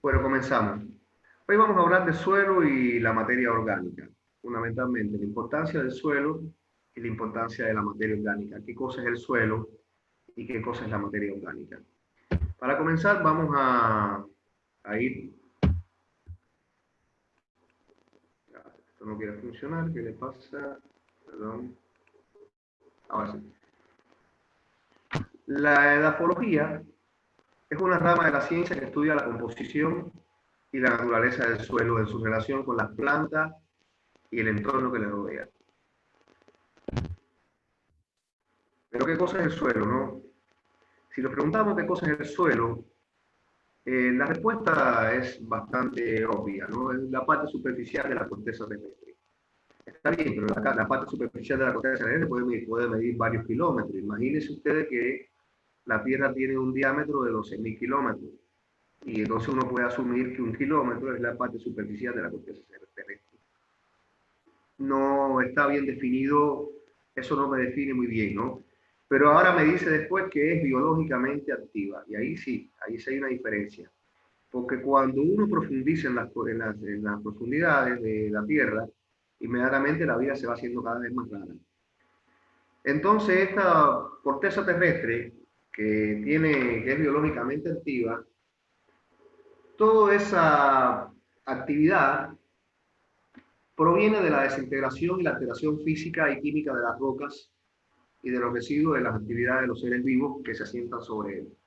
Bueno, comenzamos. Hoy vamos a hablar de suelo y la materia orgánica. Fundamentalmente, la importancia del suelo y la importancia de la materia orgánica. ¿Qué cosa es el suelo y qué cosa es la materia orgánica? Para comenzar, vamos a ir... Esto no quiere funcionar. ¿Qué le pasa? Perdón. Ahora sí. La edafología es una rama de la ciencia que estudia la composición y la naturaleza del suelo en su relación con las plantas y el entorno que le rodea. Pero ¿qué cosa es el suelo, no? Si nos preguntamos qué cosa es el suelo, la respuesta es bastante obvia, ¿no? Es la parte superficial de la corteza terrestre. Está bien, pero la parte superficial de la corteza terrestre puede medir varios kilómetros. Imagínense ustedes que la Tierra tiene un diámetro de 12.000 kilómetros. Y entonces uno puede asumir que un kilómetro es la parte superficial de la corteza terrestre. No está bien definido, eso no me define muy bien, ¿no? Pero ahora me dice después que es biológicamente activa, y ahí sí hay una diferencia. Porque cuando uno profundiza en las profundidades de la Tierra, inmediatamente la vida se va haciendo cada vez más rara. Entonces, esta corteza terrestre, que es biológicamente activa, toda esa actividad proviene de la desintegración y la alteración física y química de las rocas y de los residuos de las actividades de los seres vivos que se asientan sobre él.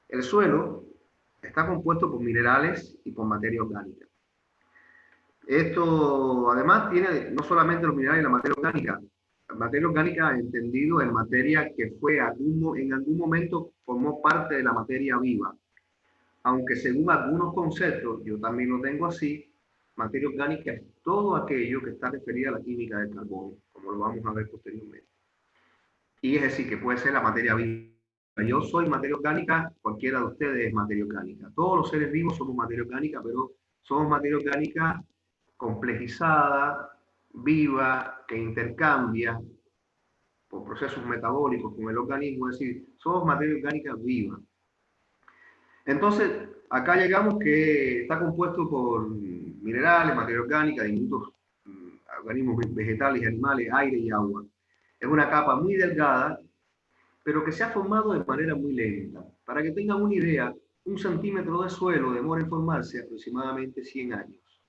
El suelo está compuesto por minerales y por materia orgánica. Esto además tiene no solamente los minerales y la materia orgánica entendido en materia que en algún momento formó parte de la materia viva, aunque según algunos conceptos, yo también lo tengo así, materia orgánica es todo aquello que está referido a la química del carbono, como lo vamos a ver posteriormente. Y es decir, que puede ser la materia viva. Yo soy materia orgánica, cualquiera de ustedes es materia orgánica. Todos los seres vivos somos materia orgánica, pero somos materia orgánica complejizada, viva, que intercambia por procesos metabólicos con el organismo, es decir, somos materia orgánica viva. Entonces, acá llegamos que está compuesto por minerales, materia orgánica, diminutos organismos vegetales y animales, aire y agua. Es una capa muy delgada, pero que se ha formado de manera muy lenta. Para que tengan una idea, un centímetro de suelo demora en formarse aproximadamente 100 años.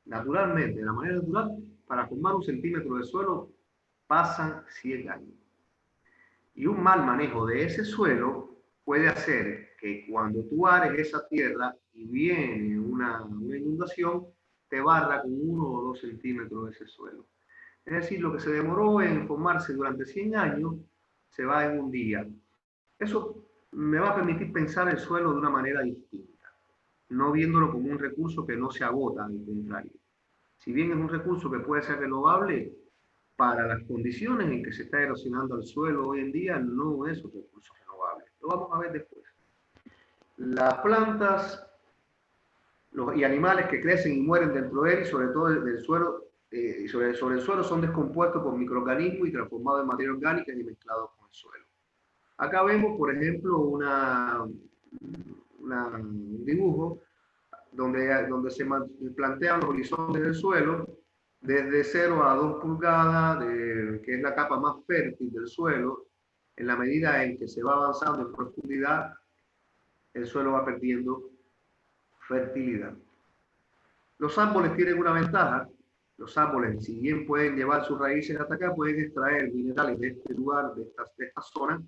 Naturalmente, de la manera natural, para formar un centímetro de suelo pasan 100 años. Y un mal manejo de ese suelo puede hacer que cuando tú ares esa tierra y viene una inundación, te barra con 1 o 2 centímetros de ese suelo. Es decir, lo que se demoró en formarse durante 100 años, se va en un día. Eso me va a permitir pensar el suelo de una manera distinta, no viéndolo como un recurso que no se agota, al contrario. Si bien es un recurso que puede ser renovable, para las condiciones en que se está erosionando el suelo hoy en día, no es un recurso renovable. Lo vamos a ver después. Las plantas y animales que crecen y mueren dentro de él, y sobre todo del suelo, sobre el suelo, son descompuestos por microorganismos y transformados en materia orgánica y mezclados con el suelo. Acá vemos, por ejemplo, un dibujo donde se plantean los horizontes del suelo desde 0 a 2 pulgadas, que es la capa más fértil del suelo. En la medida en que se va avanzando en profundidad, el suelo va perdiendo fertilidad. Los árboles tienen una ventaja. Los árboles, si bien pueden llevar sus raíces hasta acá, pueden extraer minerales de este lugar, de esta zona,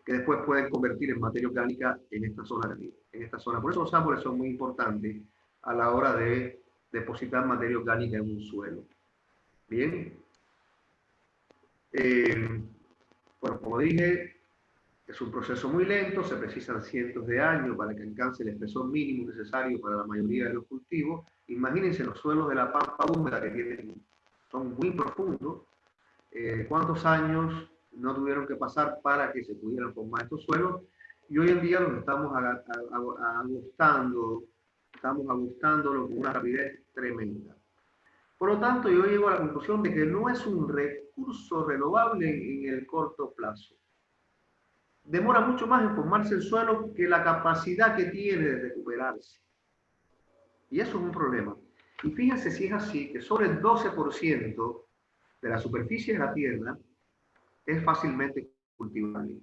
que después pueden convertir en materia orgánica en esta zona de aquí, en esta zona. Por eso los árboles son muy importantes a la hora de depositar materia orgánica en un suelo. Bien. Bueno, como dije, es un proceso muy lento, se precisan cientos de años para que alcance el espesor mínimo necesario para la mayoría de los cultivos. Imagínense los suelos de la pampa húmeda que son muy profundos. ¿Cuántos años no tuvieron que pasar para que se pudieran formar estos suelos? Y hoy en día los estamos agustándolo con una rapidez tremenda. Por lo tanto, yo llego a la conclusión de que no es un recurso renovable en el corto plazo. demora mucho más en formarse el suelo que la capacidad que tiene de recuperarse. Y eso es un problema. Y fíjense si es así, que sobre el 12% de la superficie de la Tierra es fácilmente cultivable.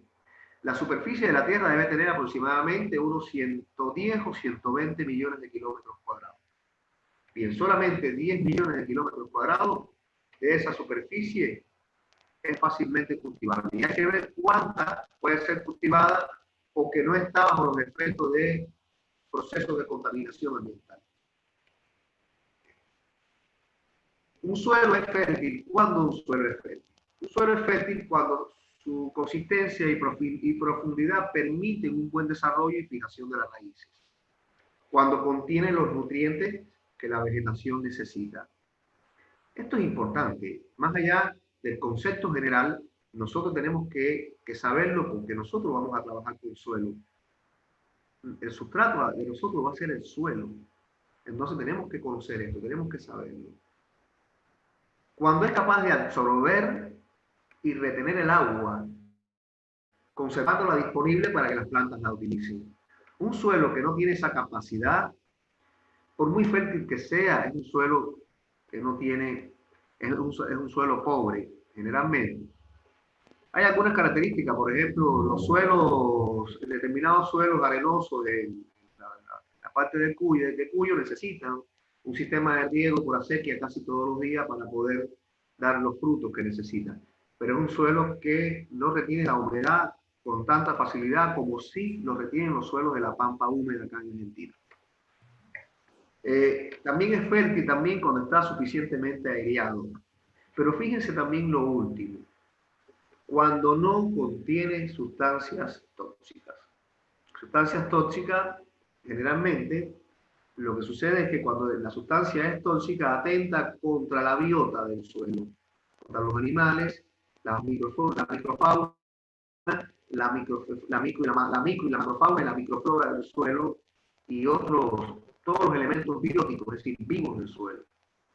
La superficie de la Tierra debe tener aproximadamente unos 110 o 120 millones de kilómetros cuadrados. Bien, solamente 10 millones de kilómetros cuadrados de esa superficie es fácilmente cultivable. Y hay que ver cuánta puede ser cultivada o que no está bajo los efectos de procesos de contaminación ambiental. Un suelo es fértil. ¿Cuándo un suelo es fértil? Un suelo es fértil cuando su consistencia y profundidad permiten un buen desarrollo y fijación de las raíces. Cuando contiene los nutrientes que la vegetación necesita. Esto es importante. Más allá del concepto general, nosotros tenemos que saberlo porque nosotros vamos a trabajar con el suelo. El sustrato de nosotros va a ser el suelo. Entonces tenemos que conocer esto, tenemos que saberlo. Cuando es capaz de absorber y retener el agua, conservándola disponible para que las plantas la utilicen. Un suelo que no tiene esa capacidad, por muy fértil que sea, es un suelo que no tiene, es un suelo pobre, generalmente. Hay algunas características, por ejemplo, los suelos, determinados suelos arenosos de la parte del Cuyo necesitan un sistema de riego por acequia casi todos los días para poder dar los frutos que necesitan. Pero es un suelo que no retiene la humedad con tanta facilidad como sí lo retienen los suelos de la pampa húmeda acá en Argentina. También es fértil también cuando está suficientemente aireado. Pero fíjense también lo último, cuando no contiene sustancias tóxicas. Sustancias tóxicas, generalmente, lo que sucede es que cuando la sustancia es tóxica, atenta contra la biota del suelo, contra los animales, la microfauna, la micro y la macrofauna y la microflora del suelo y todos los elementos bióticos, es decir, vivos del suelo.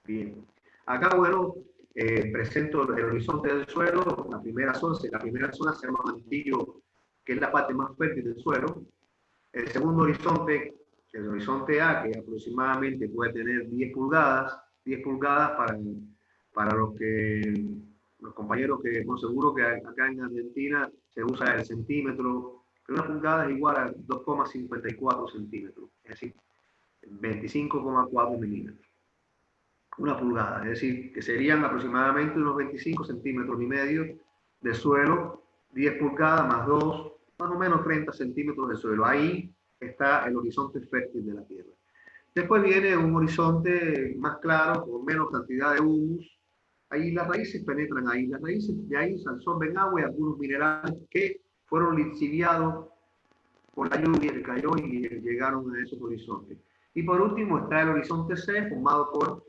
Bien. Acá, bueno, presento el horizonte del suelo. La primera zona se llama mantillo, que es la parte más fértil del suelo. El segundo horizonte, el horizonte A, que aproximadamente puede tener 10 pulgadas para los compañeros que, por seguro que acá en Argentina se usa el centímetro, que una pulgada es igual a 2,54 centímetros, es decir, 25,4 milímetros. Una pulgada, es decir, que serían aproximadamente unos 25 centímetros y medio de suelo, 10 pulgadas más 2, más o menos 30 centímetros de suelo. Ahí está el horizonte fértil de la Tierra. Después viene un horizonte más claro, con menos cantidad de humus. Ahí las raíces penetran ahí. Las raíces de ahí se absorben agua y algunos minerales que fueron lixiviados por la lluvia que cayó y llegaron a esos horizontes. Y por último está el horizonte C, formado por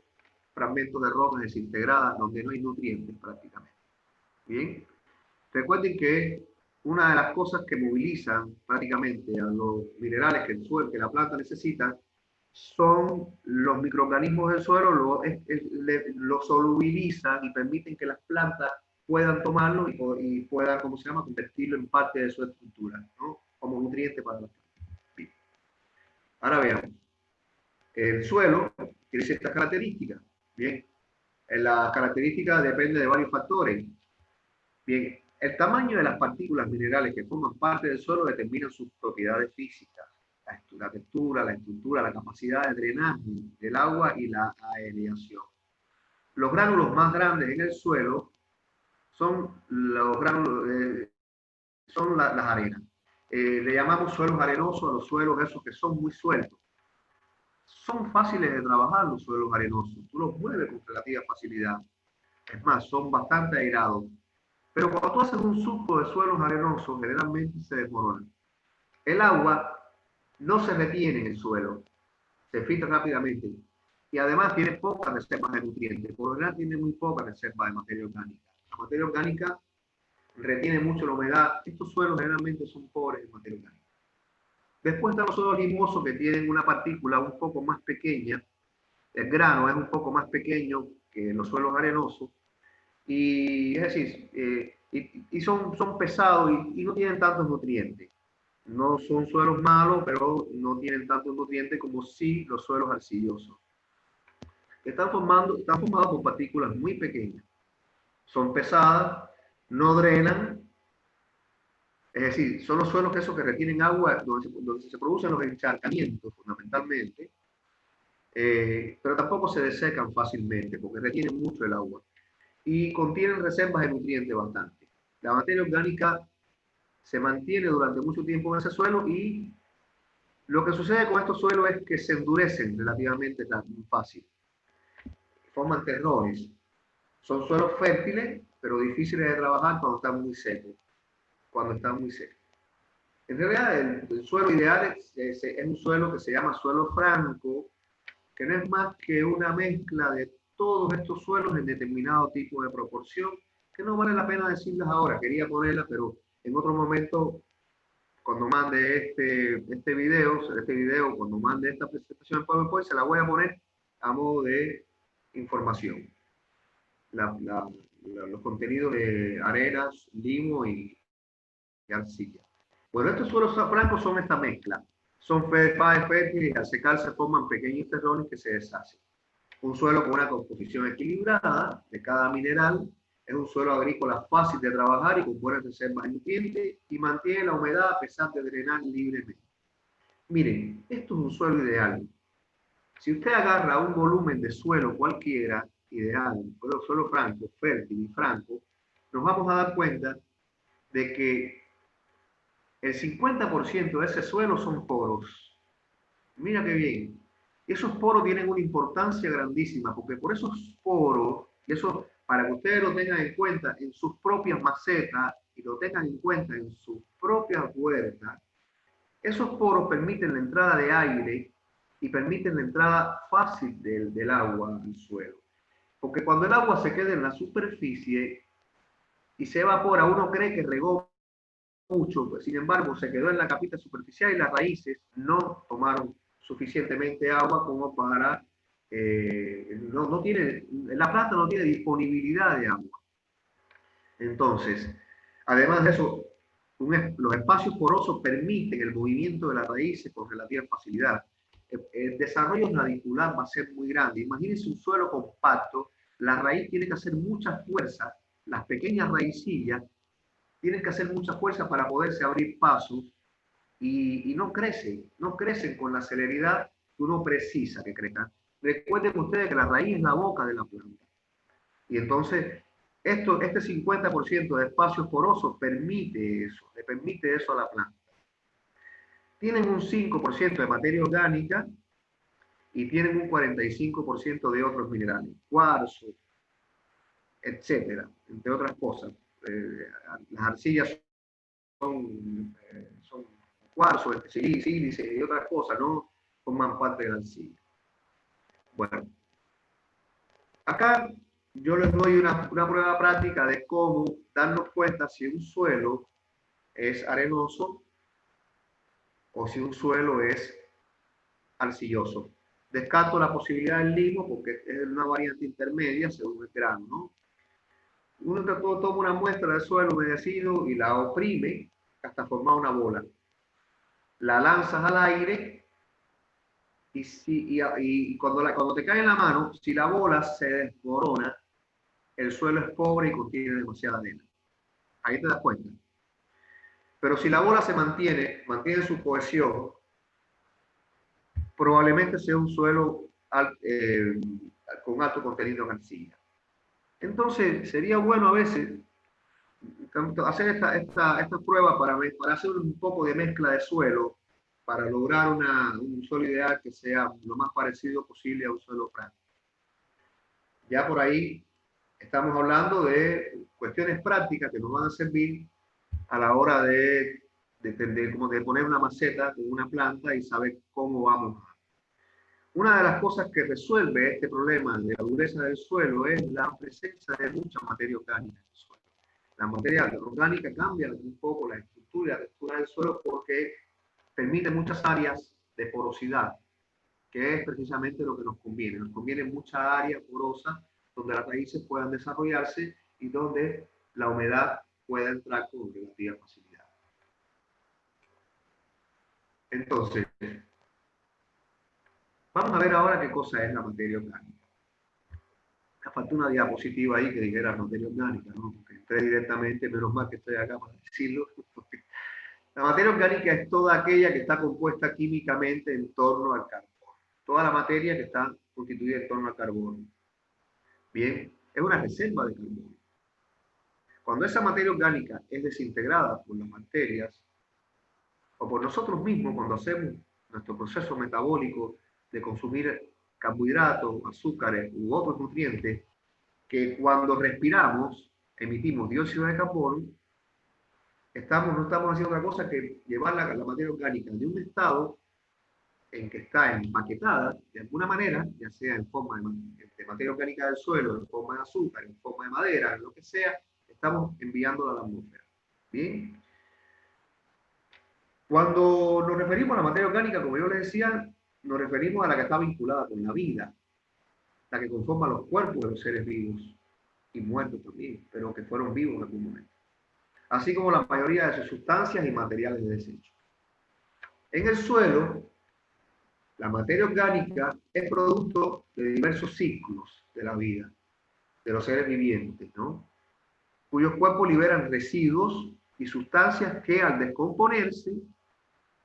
fragmentos de rocas desintegradas donde no hay nutrientes prácticamente. Bien, recuerden que una de las cosas que movilizan prácticamente a los minerales que el suelo, que la planta necesita, son los microorganismos del suelo, lo solubilizan y permiten que las plantas puedan tomarlo y puedan, ¿cómo se llama?, convertirlo en parte de su estructura, ¿no?, como nutriente para las plantas. Bien. Ahora veamos. El suelo tiene ciertas características. Bien, las características dependen de varios factores. Bien, el tamaño de las partículas minerales que forman parte del suelo determina sus propiedades físicas, la textura, la estructura, la capacidad de drenaje del agua y la aireación. Los gránulos más grandes en el suelo son las arenas. Le llamamos suelos arenosos a los suelos esos que son muy sueltos. Son fáciles de trabajar los suelos arenosos, tú los mueves con relativa facilidad. Es más, son bastante airados. Pero cuando tú haces un surco de suelos arenosos, generalmente se desmoronan. El agua no se retiene en el suelo, se filtra rápidamente. Y además tiene pocas reservas de nutrientes. Por lo general tiene muy pocas reservas de materia orgánica. La materia orgánica retiene mucho la humedad. Estos suelos generalmente son pobres en materia orgánica. Después están los suelos limosos que tienen una partícula un poco más pequeña. El grano es un poco más pequeño que los suelos arenosos. Y es decir, y son pesados y no tienen tantos nutrientes. No son suelos malos, pero no tienen tantos nutrientes como sí los suelos arcillosos. Están formados por partículas muy pequeñas. Son pesadas, no drenan, es decir, son los suelos que retienen agua donde se producen los encharcamientos fundamentalmente, pero tampoco se desecan fácilmente porque retienen mucho el agua y contienen reservas de nutrientes bastante. La materia orgánica se mantiene durante mucho tiempo en ese suelo y lo que sucede con estos suelos es que se endurecen relativamente fácil, forman terrones. Son suelos fértiles, pero difíciles de trabajar cuando están muy secos. Cuando están muy secos. En realidad, el suelo ideal es un suelo que se llama suelo franco, que no es más que una mezcla de todos estos suelos en determinado tipo de proporción, que no vale la pena decirlas ahora. Quería ponerlas, pero en otro momento, cuando mande este video, cuando mande esta presentación en PowerPoint, se la voy a poner a modo de información. Los contenidos de arenas, limo y arcilla. Bueno, estos suelos francos son esta mezcla. Son fértiles y al secar se forman pequeños terrones que se deshacen. Un suelo con una composición equilibrada de cada mineral es un suelo agrícola fácil de trabajar y con buenas reservas de nutrientes y mantiene la humedad a pesar de drenar libremente. Miren, esto es un suelo ideal. Si usted agarra un volumen de suelo cualquiera, ideal, un suelo franco, fértil y franco, nos vamos a dar cuenta de que el 50% de ese suelo son poros. Mira qué bien. Esos poros tienen una importancia grandísima, porque por esos poros, y eso para que ustedes lo tengan en cuenta en sus propias macetas y lo tengan en cuenta en sus propias huertas, esos poros permiten la entrada de aire y permiten la entrada fácil del agua al suelo. Porque cuando el agua se queda en la superficie y se evapora, uno cree que regó mucho, pues, sin embargo se quedó en la capita superficial y las raíces no tomaron suficientemente agua como para, la planta no tiene disponibilidad de agua. Entonces, además de eso, los espacios porosos permiten el movimiento de las raíces con relativa facilidad. El desarrollo radicular va a ser muy grande. Imagínense un suelo compacto, la raíz tiene que hacer mucha fuerza, las pequeñas raicillas tienen que hacer mucha fuerza para poderse abrir pasos y no crecen con la celeridad que uno precisa que crezcan. Recuerden ustedes que la raíz es la boca de la planta. Y entonces, este 50% de espacios porosos le permite eso a la planta. Tienen un 5% de materia orgánica y tienen un 45% de otros minerales, cuarzo, etcétera, entre otras cosas. Las arcillas son cuarzo, sílice y otras cosas, no forman parte de la arcilla. Bueno, acá yo les doy una prueba práctica de cómo darnos cuenta si un suelo es arenoso o si un suelo es arcilloso. Descarto la posibilidad del limo porque es una variante intermedia según el grano, ¿no? Uno toma una muestra de suelo humedecido y la oprime hasta formar una bola. La lanzas al aire y cuando te cae en la mano, si la bola se desmorona, el suelo es pobre y contiene demasiada arena. Ahí te das cuenta. Pero si la bola se mantiene su cohesión, probablemente sea un suelo con alto contenido en arcilla. Entonces, sería bueno a veces hacer esta prueba para hacer un poco de mezcla de suelo, para lograr un suelo ideal que sea lo más parecido posible a un suelo franco. Ya por ahí estamos hablando de cuestiones prácticas que nos van a servir a la hora de poner una maceta con una planta y saber cómo vamos. Una de las cosas que resuelve este problema de la dureza del suelo es la presencia de mucha materia orgánica en el suelo. La materia orgánica cambia un poco la estructura y la textura del suelo porque permite muchas áreas de porosidad, que es precisamente lo que nos conviene. Nos conviene mucha área porosa donde las raíces puedan desarrollarse y donde la humedad pueda entrar con relativa facilidad. Entonces, vamos a ver ahora qué cosa es la materia orgánica. Me falta una diapositiva ahí que dijera materia orgánica, ¿no? Porque entré directamente, menos mal que estoy acá para decirlo. La materia orgánica es toda aquella que está compuesta químicamente en torno al carbono. Toda la materia que está constituida en torno al carbono. Bien, es una reserva de carbono. Cuando esa materia orgánica es desintegrada por las bacterias o por nosotros mismos, cuando hacemos nuestro proceso metabólico de consumir carbohidratos, azúcares u otros nutrientes, que cuando respiramos emitimos dióxido de carbono, no estamos haciendo otra cosa que llevar la materia orgánica de un estado en que está empaquetada de alguna manera, ya sea en forma de materia orgánica del suelo, en forma de azúcar, en forma de madera, en lo que sea, estamos enviándola a la atmósfera. Bien. Cuando nos referimos a la materia orgánica, como yo les decía, nos referimos a la que está vinculada con la vida, la que conforma los cuerpos de los seres vivos y muertos también, pero que fueron vivos en algún momento, así como la mayoría de sus sustancias y materiales de desecho. En el suelo, la materia orgánica es producto de diversos ciclos de la vida, de los seres vivientes, ¿no? Cuyos cuerpos liberan residuos y sustancias que al descomponerse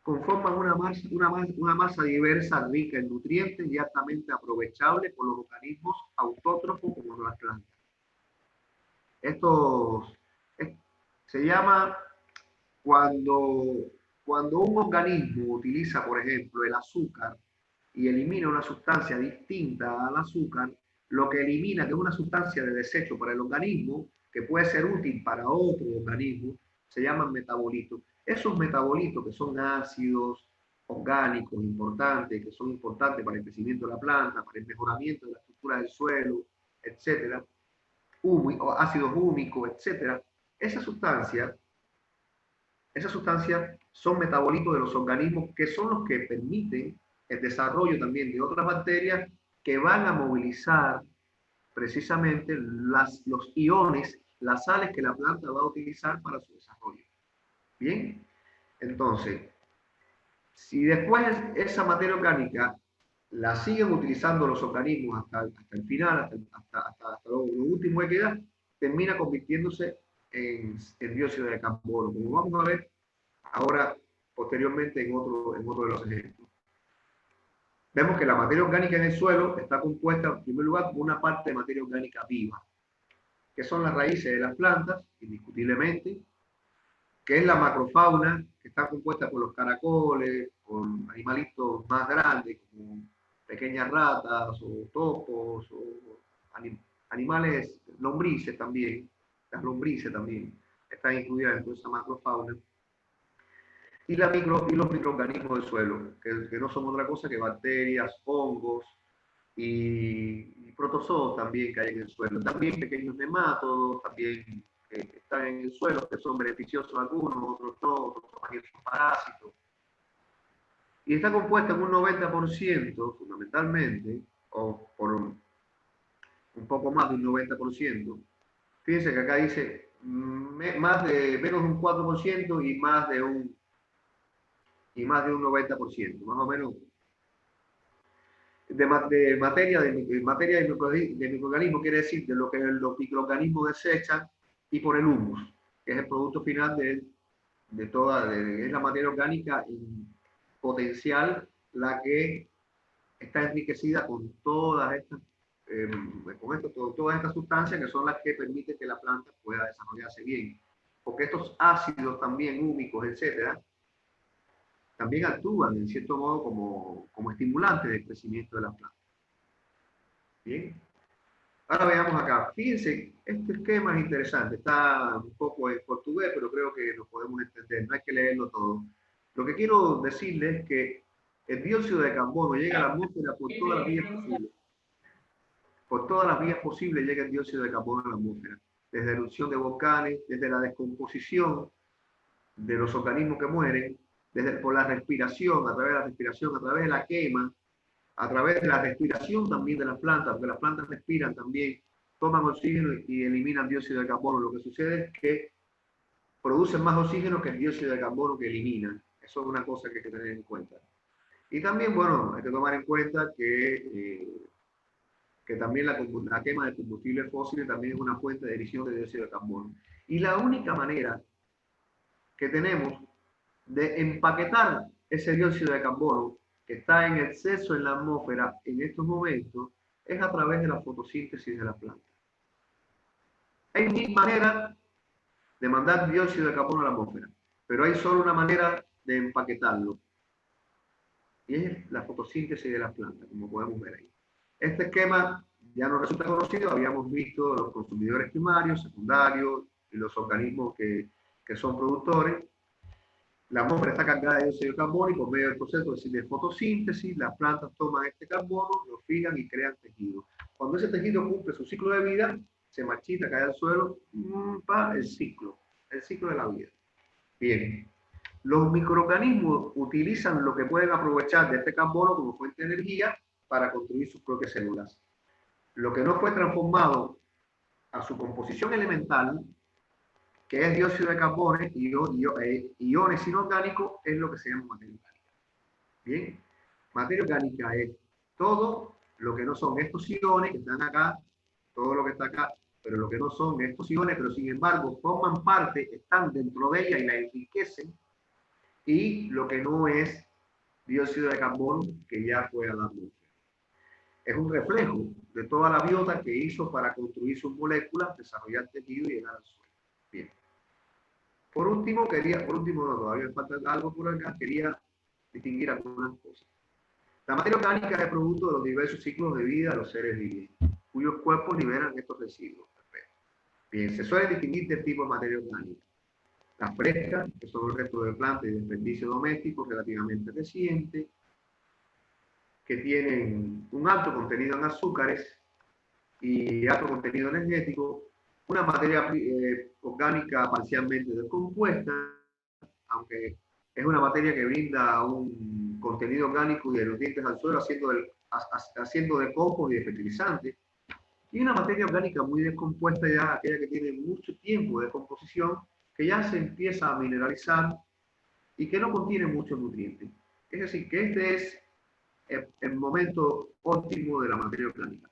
conforman una masa diversa, rica en nutrientes y altamente aprovechable por los organismos autótrofos como las plantas. Esto se llama cuando un organismo utiliza, por ejemplo, el azúcar y elimina una sustancia distinta al azúcar, lo que elimina, que es una sustancia de desecho para el organismo, que puede ser útil para otro organismo, se llaman metabolitos. Esos metabolitos que son ácidos orgánicos importantes, que son importantes para el crecimiento de la planta, para el mejoramiento de la estructura del suelo, etcétera, ácidos húmicos, etcétera, esas sustancias son metabolitos de los organismos que son los que permiten el desarrollo también de otras bacterias que van a movilizar precisamente los iones, las sales que la planta va a utilizar para su desarrollo. Bien, entonces, si después esa materia orgánica la siguen utilizando los organismos hasta el final, hasta lo último que queda, termina convirtiéndose en dióxido de carbono, como vamos a ver ahora posteriormente en otro de los ejemplos. Vemos que la materia orgánica en el suelo está compuesta, en primer lugar, por una parte de materia orgánica viva, que son las raíces de las plantas, indiscutiblemente, que es la macrofauna, que está compuesta por los caracoles, con animalitos más grandes, como pequeñas ratas, o topos, o animales lombrices también, las lombrices también están incluidas en toda esa macrofauna. Y los microorganismos del suelo, que no son otra cosa que bacterias, hongos y protozoos también que hay en el suelo. También pequeños nemátodos, también están en el suelo, que son beneficiosos algunos, otros no, otros también son parásitos. Y está compuesta en un 90%, fundamentalmente, o por un poco más de un 90%. Fíjense que acá dice menos de un 4% y más de un 90%, más o menos, de materia de microorganismos, quiere decir de lo que los microorganismos desechan, y por el humus, que es el producto final es la materia orgánica en potencial, la que está enriquecida con todas estas sustancias que son las que permiten que la planta pueda desarrollarse bien. Porque estos ácidos también húmicos, etcétera, también actúan en cierto modo como estimulantes del crecimiento de la planta. Bien. Ahora veamos acá. Fíjense, este esquema es interesante. Está un poco en portugués, pero creo que lo podemos entender. No hay que leerlo todo. Lo que quiero decirles es que el dióxido de carbono llega a la atmósfera por todas las vías posibles. Por todas las vías posibles llega el dióxido de carbono a la atmósfera. Desde la erupción de volcanes, desde la descomposición de los organismos que mueren, por la respiración, a través de la respiración, a través de la quema, a través de la respiración también de las plantas, porque las plantas respiran también, toman oxígeno y eliminan dióxido de carbono. Lo que sucede es que producen más oxígeno que el dióxido de carbono que eliminan. Eso es una cosa que hay que tener en cuenta. Y también, bueno, hay que tomar en cuenta que también la quema de combustibles fósiles también es una fuente de emisión de dióxido de carbono. Y la única manera que tenemos de empaquetar ese dióxido de carbono que está en exceso en la atmósfera en estos momentos es a través de la fotosíntesis de la planta. Hay mil maneras de mandar dióxido de carbono a la atmósfera, pero hay solo una manera de empaquetarlo, y es la fotosíntesis de la planta, como podemos ver ahí. Este esquema ya nos resulta conocido, habíamos visto los consumidores primarios, secundarios y los organismos que son productores. La atmósfera está cargada de dióxido de carbono y por medio del proceso de fotosíntesis, las plantas toman este carbono, lo fijan y crean tejido. Cuando ese tejido cumple su ciclo de vida, se marchita, cae al suelo, para el ciclo de la vida. Bien, los microorganismos utilizan lo que pueden aprovechar de este carbono como fuente de energía para construir sus propias células. Lo que no fue transformado a su composición elemental, que es dióxido de carbono y iones inorgánicos, es lo que se llama materia orgánica. Bien, materia orgánica es todo lo que no son estos iones que están acá, todo lo que está acá, pero lo que no son estos iones, pero sin embargo forman parte, están dentro de ella y la enriquecen, y lo que no es dióxido de carbono que ya fue a la atmósfera. Es un reflejo de toda la biota que hizo para construir sus moléculas, desarrollar tejido y llegar al suelo. Bien. Por último, no, todavía falta algo por acá, quería distinguir algunas cosas. La materia orgánica es el producto de los diversos ciclos de vida de los seres vivientes, cuyos cuerpos liberan estos residuos. Bien, se suele distinguir del tipo de materia orgánica. Las frescas, que son el resto de plantas y desperdicios domésticos relativamente recientes, que tienen un alto contenido en azúcares y alto contenido energético, una materia orgánica parcialmente descompuesta, aunque es una materia que brinda un contenido orgánico y de nutrientes al suelo, haciendo de compost y de fertilizante, y una materia orgánica muy descompuesta, ya aquella que tiene mucho tiempo de composición, que ya se empieza a mineralizar y que no contiene muchos nutrientes. Es decir, que este es el momento óptimo de la materia orgánica,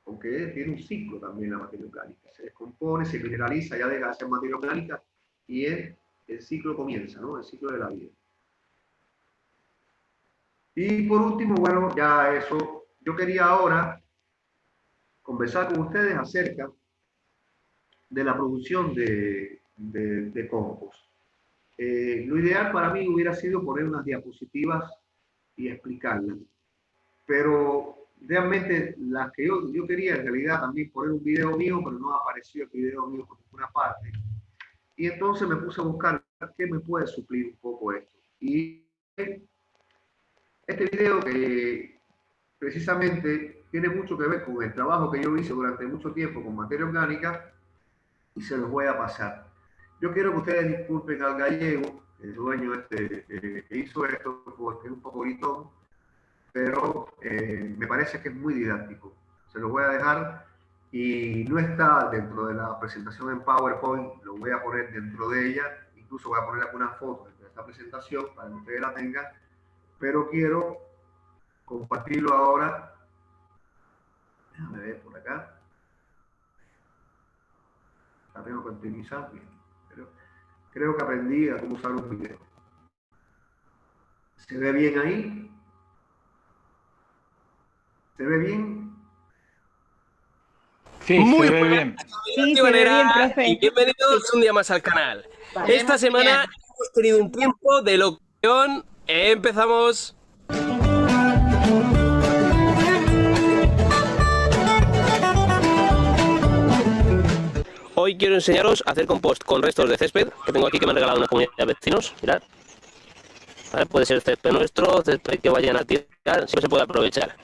aunque tiene un ciclo también la materia orgánica. Se descompone, se mineraliza, ya deja de ser materia orgánica y el ciclo comienza, ¿no? El ciclo de la vida. Y por último, bueno, ya eso, yo quería ahora conversar con ustedes acerca de la producción de compost. Lo ideal para mí hubiera sido poner unas diapositivas y explicarlas, pero realmente las que yo quería en realidad también poner un video mío, pero no apareció el video mío por ninguna parte. Y entonces me puse a buscar qué me puede suplir un poco esto. Y este video que precisamente tiene mucho que ver con el trabajo que yo hice durante mucho tiempo con materia orgánica, y se los voy a pasar. Yo quiero que ustedes disculpen al gallego, el dueño que hizo esto, porque es un poco gritón, pero me parece que es muy didáctico. Se los voy a dejar y no está dentro de la presentación en PowerPoint, lo voy a poner dentro de ella, incluso voy a poner algunas fotos de esta presentación para que ustedes la tengan, pero quiero compartirlo ahora. Déjame ver por acá. La tengo que optimizar bien, pero creo que aprendí a cómo usar un video. ¿Se ve bien ahí? ¿Se ve bien? Sí, muy se ve buenas, bien. Sí, se ve bien, profe. y bienvenidos un día más al canal. Vale. Esta semana hemos tenido un tiempo de locución. Empezamos. Hoy quiero enseñaros a hacer compost con restos de césped que tengo aquí, que me han regalado una comunidad de vecinos. Mirad. ¿Vale? Puede ser césped nuestro, césped que vayan a tirar, si no se puede aprovechar.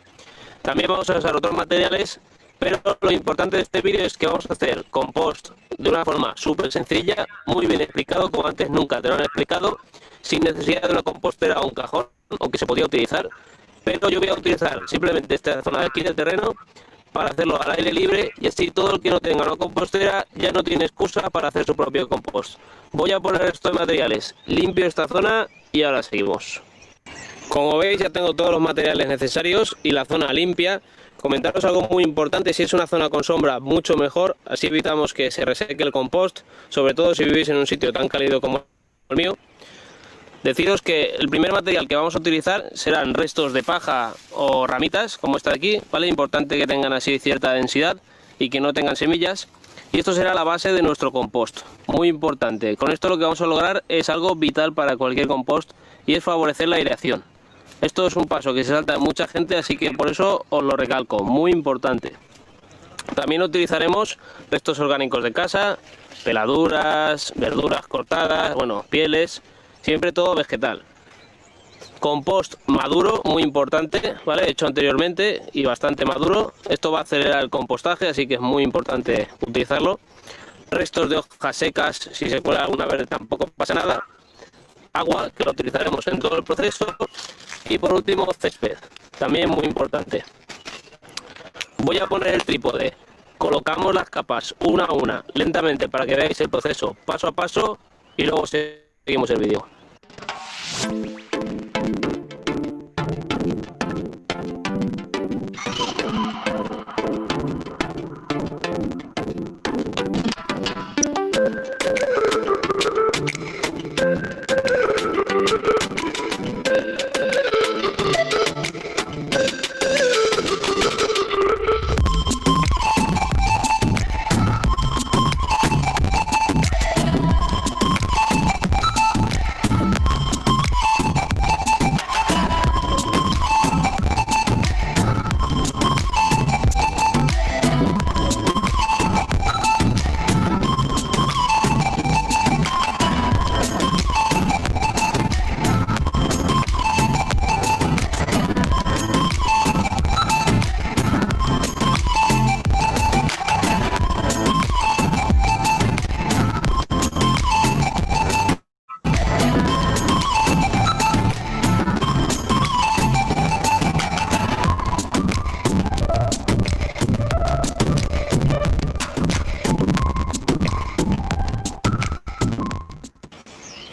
También vamos a usar otros materiales, pero lo importante de este vídeo es que vamos a hacer compost de una forma súper sencilla, muy bien explicado, como antes nunca te lo han explicado, sin necesidad de una compostera o un cajón, aunque se podía utilizar. Pero yo voy a utilizar simplemente esta zona de aquí del terreno para hacerlo al aire libre y así todo el que no tenga una compostera ya no tiene excusa para hacer su propio compost. Voy a poner esto de materiales, limpio esta zona y ahora seguimos. Como veis ya tengo todos los materiales necesarios y la zona limpia. Comentaros algo muy importante: si es una zona con sombra, mucho mejor, así evitamos que se reseque el compost, sobre todo si vivís en un sitio tan cálido como el mío. Deciros que el primer material que vamos a utilizar serán restos de paja o ramitas, como esta de aquí, ¿vale? Importante que tengan así cierta densidad y que no tengan semillas. Y esto será la base de nuestro compost, muy importante. Con esto lo que vamos a lograr es algo vital para cualquier compost y es favorecer la aireación. Esto es un paso que se salta de mucha gente, así que por eso os lo recalco, muy importante. También utilizaremos restos orgánicos de casa, peladuras, verduras cortadas, bueno, pieles, siempre todo vegetal. Compost maduro, muy importante, ¿vale? Hecho anteriormente y bastante maduro. Esto va a acelerar el compostaje, así que es muy importante utilizarlo. Restos de hojas secas, si se cuela alguna vez tampoco pasa nada. Agua, que lo utilizaremos en todo el proceso. Y por último, césped, también muy importante. Voy a poner el trípode. Colocamos las capas una a una, lentamente, para que veáis el proceso paso a paso y luego seguimos el vídeo.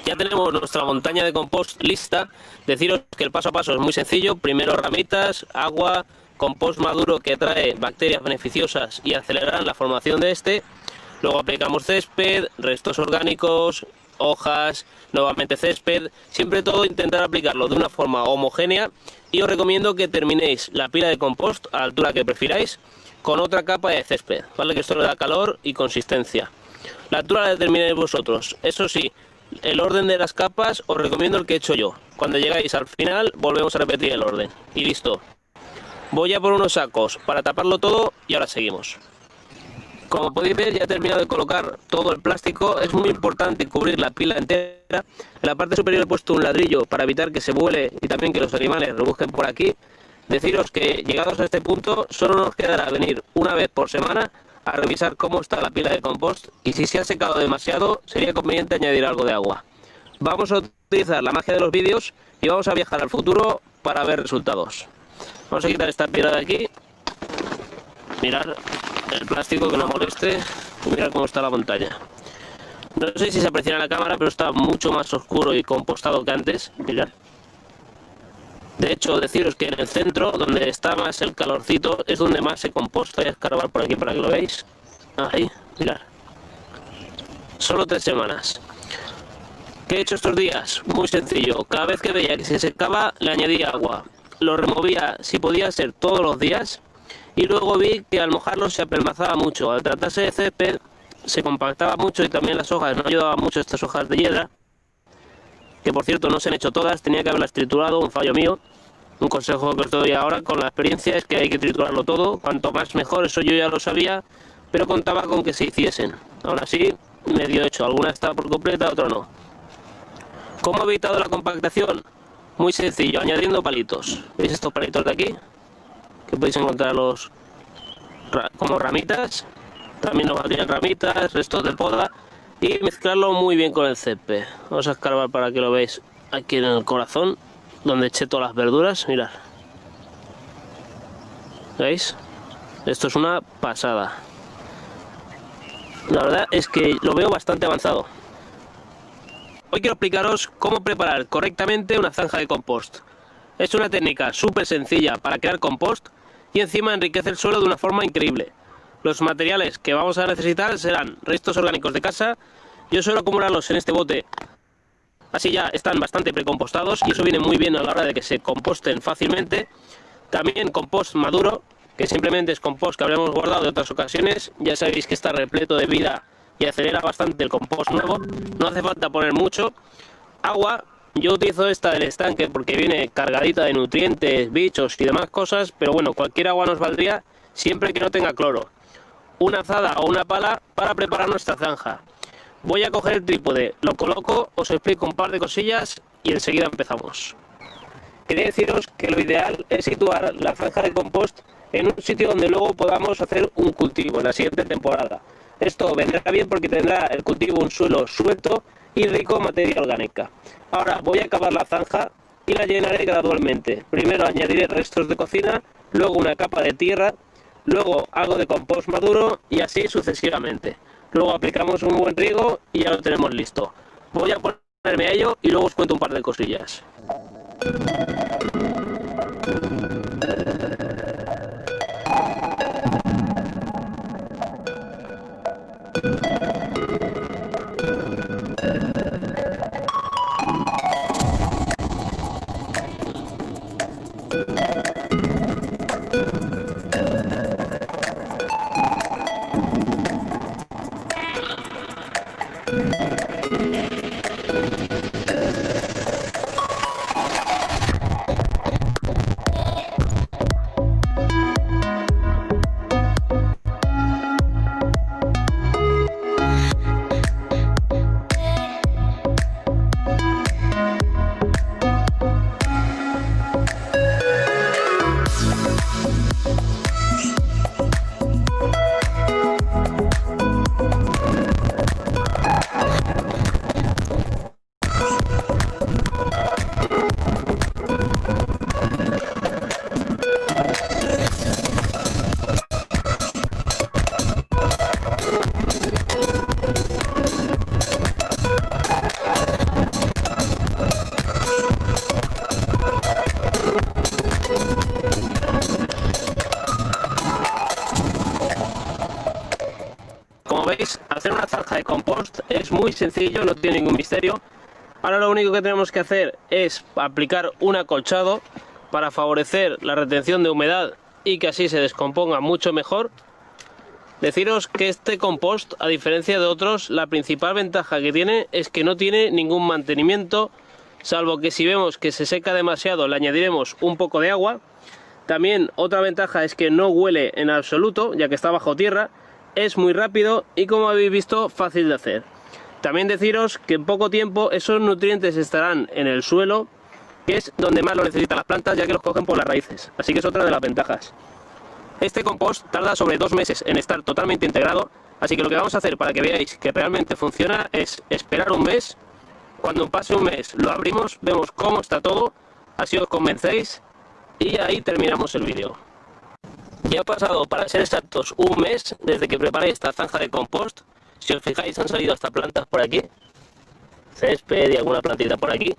Ya tenemos nuestra montaña de compost lista. Deciros que el paso a paso es muy sencillo. Primero ramitas, agua, compost maduro que trae bacterias beneficiosas y acelerarán la formación de este. Luego aplicamos césped, restos orgánicos, hojas, nuevamente césped. Siempre todo intentar aplicarlo de una forma homogénea y os recomiendo que terminéis la pila de compost a la altura que prefiráis con otra capa de césped, ¿vale? Que esto le da calor y consistencia. La altura la determináis vosotros. Eso sí, el orden de las capas os recomiendo el que he hecho yo. Cuando llegáis al final volvemos a repetir el orden y listo. Voy a por unos sacos para taparlo todo y ahora seguimos. Como podéis ver, ya he terminado de colocar todo el plástico. Es muy importante cubrir la pila entera. En la parte superior he puesto un ladrillo para evitar que se vuele y también que los animales rebusquen por aquí. Deciros que llegados a este punto solo nos quedará venir una vez por semana a revisar cómo está la pila de compost y si se ha secado demasiado sería conveniente añadir algo de agua. Vamos a utilizar la magia de los vídeos y vamos a viajar al futuro para ver resultados. Vamos a quitar esta piedra de aquí. Mirad el plástico, que no moleste, y mirad cómo está la montaña. No sé si se aprecia en la cámara, pero está mucho más oscuro y compostado que antes. Mirad. De hecho, deciros que en el centro, donde está más el calorcito, es donde más se composta. Voy a escarbar por aquí para que lo veáis. Ahí, mirad. Solo 3 semanas. ¿Qué he hecho estos días? Muy sencillo. Cada vez que veía que se secaba, le añadía agua. Lo removía, si podía ser, todos los días. Y luego vi que al mojarlo se apelmazaba mucho. Al tratarse de césped, se compactaba mucho y también las hojas no ayudaban mucho, estas hojas de hiedra. Que por cierto no se han hecho todas, tenía que haberlas triturado, un fallo mío. Un consejo que os doy ahora con la experiencia es que hay que triturarlo todo, cuanto más mejor, eso yo ya lo sabía, pero contaba con que se hiciesen. Aún así, medio hecho, alguna está por completa, otra no. ¿Cómo he evitado la compactación? Muy sencillo, añadiendo palitos. ¿Veis estos palitos de aquí? Que podéis encontrar como ramitas, también nos valdrían ramitas, restos de poda, y mezclarlo muy bien con el césped. Vamos a escarbar para que lo veáis aquí en el corazón, donde eché todas las verduras, mirad. ¿Veis? Esto es una pasada. La verdad es que lo veo bastante avanzado. Hoy quiero explicaros cómo preparar correctamente una zanja de compost. Es una técnica súper sencilla para crear compost y encima enriquece el suelo de una forma increíble. Los materiales que vamos a necesitar serán restos orgánicos de casa. Yo suelo acumularlos en este bote, así ya están bastante precompostados y eso viene muy bien a la hora de que se composten fácilmente. También compost maduro, que simplemente es compost que habríamos guardado de otras ocasiones. Ya sabéis que está repleto de vida y acelera bastante el compost nuevo. No hace falta poner mucho. Agua, yo utilizo esta del estanque porque viene cargadita de nutrientes, bichos y demás cosas, pero bueno, cualquier agua nos valdría siempre que no tenga cloro. Una azada o una pala para preparar nuestra zanja. Voy a coger el trípode, lo coloco, os explico un par de cosillas y enseguida empezamos. Quería deciros que lo ideal es situar la zanja de compost en un sitio donde luego podamos hacer un cultivo en la siguiente temporada. Esto vendrá bien porque tendrá el cultivo un suelo suelto y rico en materia orgánica. Ahora voy a cavar la zanja y la llenaré gradualmente. Primero añadiré restos de cocina, luego una capa de tierra, luego algo de compost maduro y así sucesivamente. Luego aplicamos un buen riego y ya lo tenemos listo. Voy a ponerme a ello y luego os cuento un par de cosillas. Como veis, hacer una zanja de compost es muy sencillo, no tiene ningún misterio. Ahora lo único que tenemos que hacer es aplicar un acolchado para favorecer la retención de humedad y que así se descomponga mucho mejor. Deciros que este compost, a diferencia de otros, la principal ventaja que tiene es que no tiene ningún mantenimiento, salvo que si vemos que se seca demasiado le añadiremos un poco de agua. También otra ventaja es que no huele en absoluto, ya que está bajo tierra. Es muy rápido y, como habéis visto, fácil de hacer. También deciros que en poco tiempo esos nutrientes estarán en el suelo, que es donde más lo necesitan las plantas, ya que los cogen por las raíces. Así que es otra de las ventajas. Este compost tarda sobre 2 meses en estar totalmente integrado, así que lo que vamos a hacer para que veáis que realmente funciona es esperar un mes. Cuando pase un mes lo abrimos, vemos cómo está todo, así os convencéis y ahí terminamos el vídeo. Ya ha pasado, para ser exactos, un mes desde que preparé esta zanja de compost. Si os fijáis, han salido hasta plantas por aquí, césped y alguna plantita por aquí,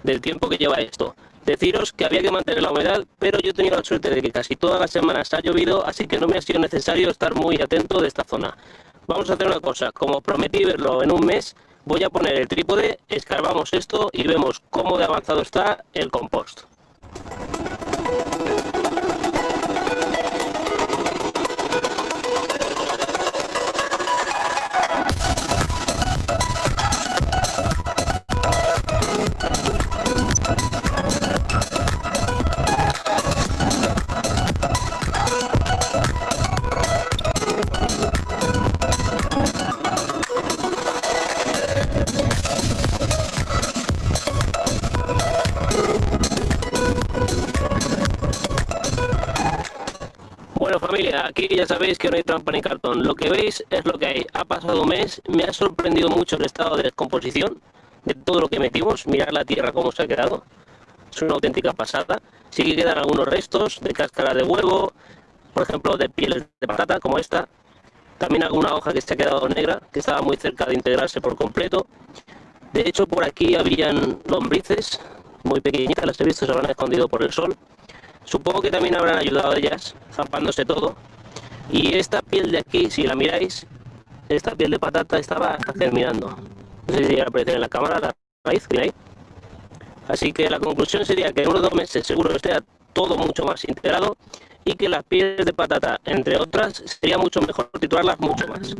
del tiempo que lleva esto. Deciros que había que mantener la humedad, pero yo he tenido la suerte de que casi todas las semanas ha llovido, así que no me ha sido necesario estar muy atento de esta zona. Vamos a hacer una cosa, como prometí verlo en un mes, voy a poner el trípode, escarbamos esto y vemos cómo de avanzado está el compost. Bueno, familia, aquí ya sabéis que no hay trampa ni cartón. Lo que veis es lo que hay. Ha pasado un mes, me ha sorprendido mucho el estado de descomposición de todo lo que metimos. Mirad la tierra cómo se ha quedado. Es una auténtica pasada. Sí que quedan algunos restos de cáscara de huevo, por ejemplo, de pieles de patata, como esta. También alguna hoja que se ha quedado negra, que estaba muy cerca de integrarse por completo. De hecho, por aquí habían lombrices muy pequeñitas, las he visto, se habrán escondido por el sol. Supongo que también habrán ayudado a ellas, zampándose todo. Y esta piel de aquí, si la miráis, esta piel de patata estaba hasta germinando. No sé si llega a aparecer en la cámara la raíz que hay. Así que la conclusión sería que en unos 2 meses seguro que esté todo mucho más integrado y que las pieles de patata, entre otras, sería mucho mejor triturarlas mucho más.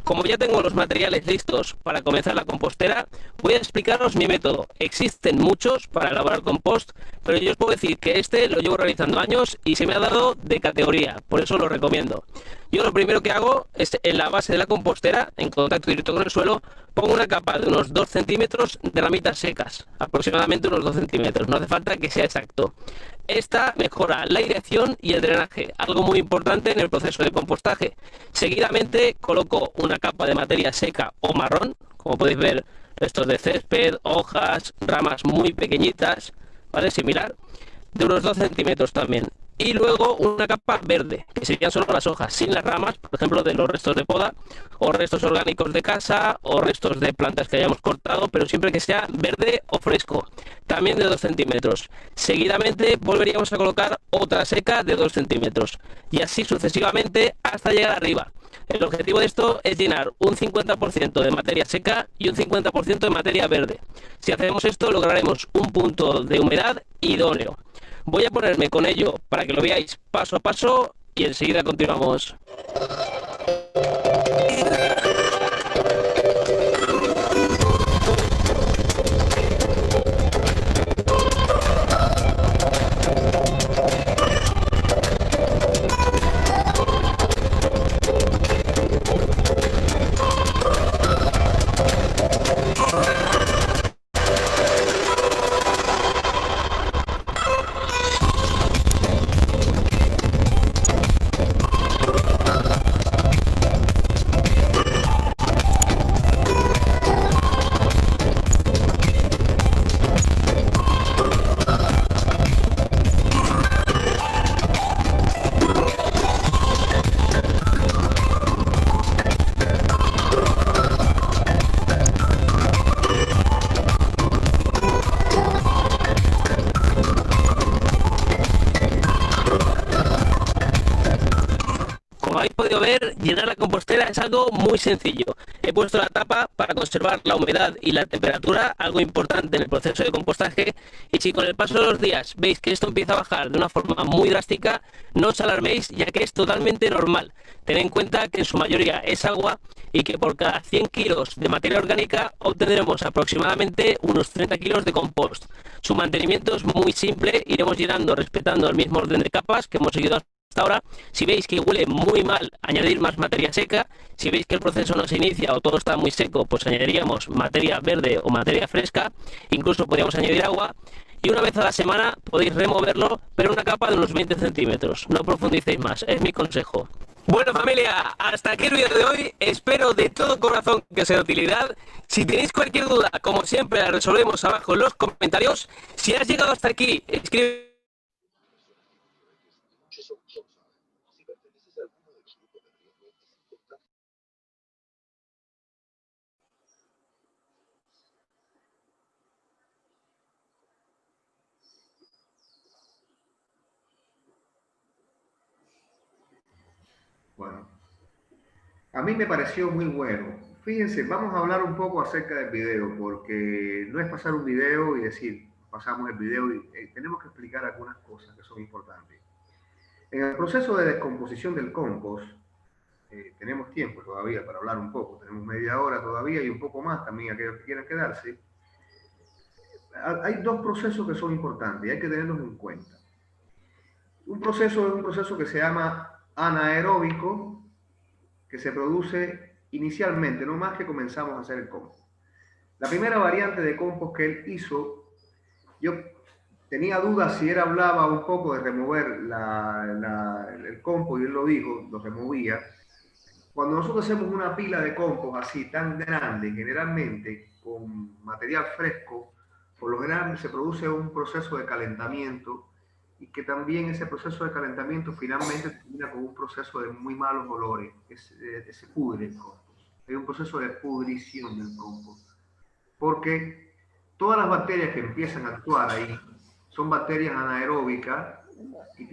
Como ya tengo los materiales listos para comenzar la compostera, voy a explicaros mi método. Existen muchos para elaborar compost, pero yo os puedo decir que este lo llevo realizando años y se me ha dado de categoría, por eso lo recomiendo. Yo lo primero que hago es en la base de la compostera, en contacto directo con el suelo, pongo una capa de unos 2 centímetros de ramitas secas, aproximadamente unos 2 centímetros, no hace falta que sea exacto. Esta mejora la aireación y el drenaje, algo muy importante en el proceso de compostaje. Seguidamente coloco una capa de materia seca o marrón, como podéis ver, restos de césped, hojas, ramas muy pequeñitas, ¿vale? Similar, de unos 2 centímetros también. Y luego una capa verde, que serían solo las hojas, sin las ramas, por ejemplo, de los restos de poda, o restos orgánicos de casa, o restos de plantas que hayamos cortado, pero siempre que sea verde o fresco, también de 2 centímetros. Seguidamente volveríamos a colocar otra seca de 2 centímetros, y así sucesivamente hasta llegar arriba. El objetivo de esto es llenar un 50% de materia seca y un 50% de materia verde. Si hacemos esto, lograremos un punto de humedad idóneo. Voy a ponerme con ello para que lo veáis paso a paso y enseguida continuamos. Como habéis podido ver, llenar la compostera es algo muy sencillo. He puesto la tapa para conservar la humedad y la temperatura, algo importante en el proceso de compostaje, y si con el paso de los días veis que esto empieza a bajar de una forma muy drástica, no os alarméis, ya que es totalmente normal. Tened en cuenta que en su mayoría es agua y que por cada 100 kilos de materia orgánica obtendremos aproximadamente unos 30 kilos de compost. Su mantenimiento es muy simple, iremos llenando respetando el mismo orden de capas que hemos seguido hasta ahora. Si veis que huele muy mal, añadir más materia seca. Si veis que el proceso no se inicia o todo está muy seco, pues añadiríamos materia verde o materia fresca. Incluso podríamos añadir agua. Y una vez a la semana podéis removerlo, pero una capa de unos 20 centímetros. No profundicéis más, es mi consejo. Bueno, familia, hasta aquí el vídeo de hoy. Espero de todo corazón que sea de utilidad. Si tenéis cualquier duda, como siempre, la resolvemos abajo en los comentarios. Si has llegado hasta aquí, escribe Bueno, a mí me pareció muy bueno. Fíjense, vamos a hablar un poco acerca del video, porque no es pasar un video y decir, pasamos el video y tenemos que explicar algunas cosas que son importantes. En el proceso de descomposición del compost, tenemos tiempo todavía para hablar un poco, tenemos media hora todavía y un poco más también aquellos que quieran quedarse. Hay dos procesos que son importantes y hay que tenerlos en cuenta. Un proceso es un proceso que se llama anaeróbico, que se produce inicialmente, no más que comenzamos a hacer el compost. La primera variante de compost que él hizo, yo tenía dudas si él hablaba un poco de remover el compost y él lo dijo, lo removía. Cuando nosotros hacemos una pila de compost así tan grande, generalmente con material fresco, por lo general se produce un proceso de calentamiento y que también ese proceso de calentamiento finalmente termina con un proceso de muy malos olores, que se pudre el compost. Hay un proceso de pudrición del compost, porque todas las bacterias que empiezan a actuar ahí son bacterias anaeróbicas y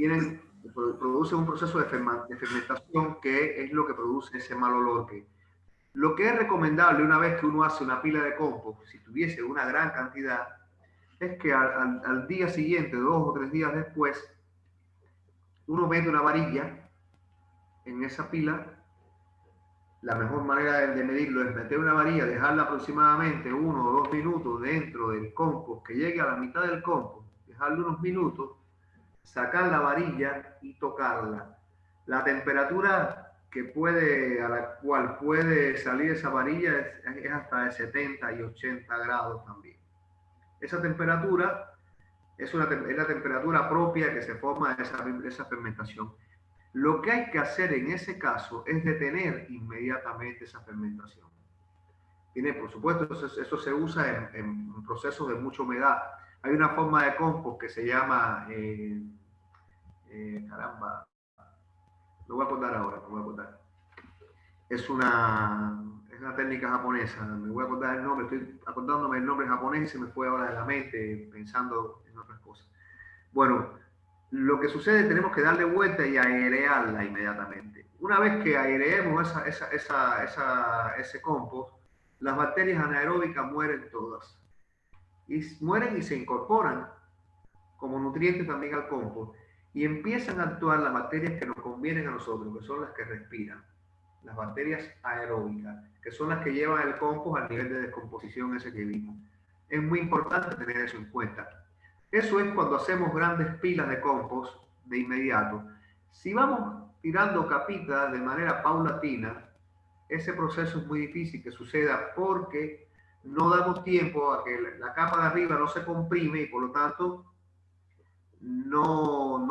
producen un proceso de fermentación que es lo que produce ese mal olor. Lo que es recomendable una vez que uno hace una pila de compost, si tuviese una gran cantidad, es que al día siguiente, 2 o 3 días después, uno mete una varilla en esa pila. La mejor manera de medirlo es meter una varilla, dejarla aproximadamente 1 o 2 minutos dentro del compost, que llegue a la mitad del compost, dejarle unos minutos, sacar la varilla y tocarla. La temperatura a la cual puede salir esa varilla es hasta de 70 y 80 grados también. Esa temperatura es la temperatura propia que se forma de esa fermentación. Lo que hay que hacer en ese caso es detener inmediatamente esa fermentación. Por supuesto, eso se usa en procesos de mucha humedad. Hay una forma de compost que se llama, caramba, lo voy a contar ahora, lo voy a contar. Es una técnica japonesa, me voy a acordar el nombre, estoy acordándome el nombre japonés y se me fue ahora de la mente pensando en otras cosas. Bueno, lo que sucede, tenemos que darle vuelta y airearla inmediatamente. Una vez que aireemos ese compost, las bacterias anaeróbicas mueren todas. Y mueren y se incorporan como nutrientes también al compost. Y empiezan a actuar las bacterias que nos convienen a nosotros, que son las que respiran. Las bacterias aeróbicas, que son las que llevan el compost al nivel de descomposición ese que vimos. Es muy importante tener eso en cuenta. Eso es cuando hacemos grandes pilas de compost de inmediato. Si vamos tirando capitas de manera paulatina, ese proceso es muy difícil que suceda porque no damos tiempo a que la capa de arriba no se comprime y por lo tanto no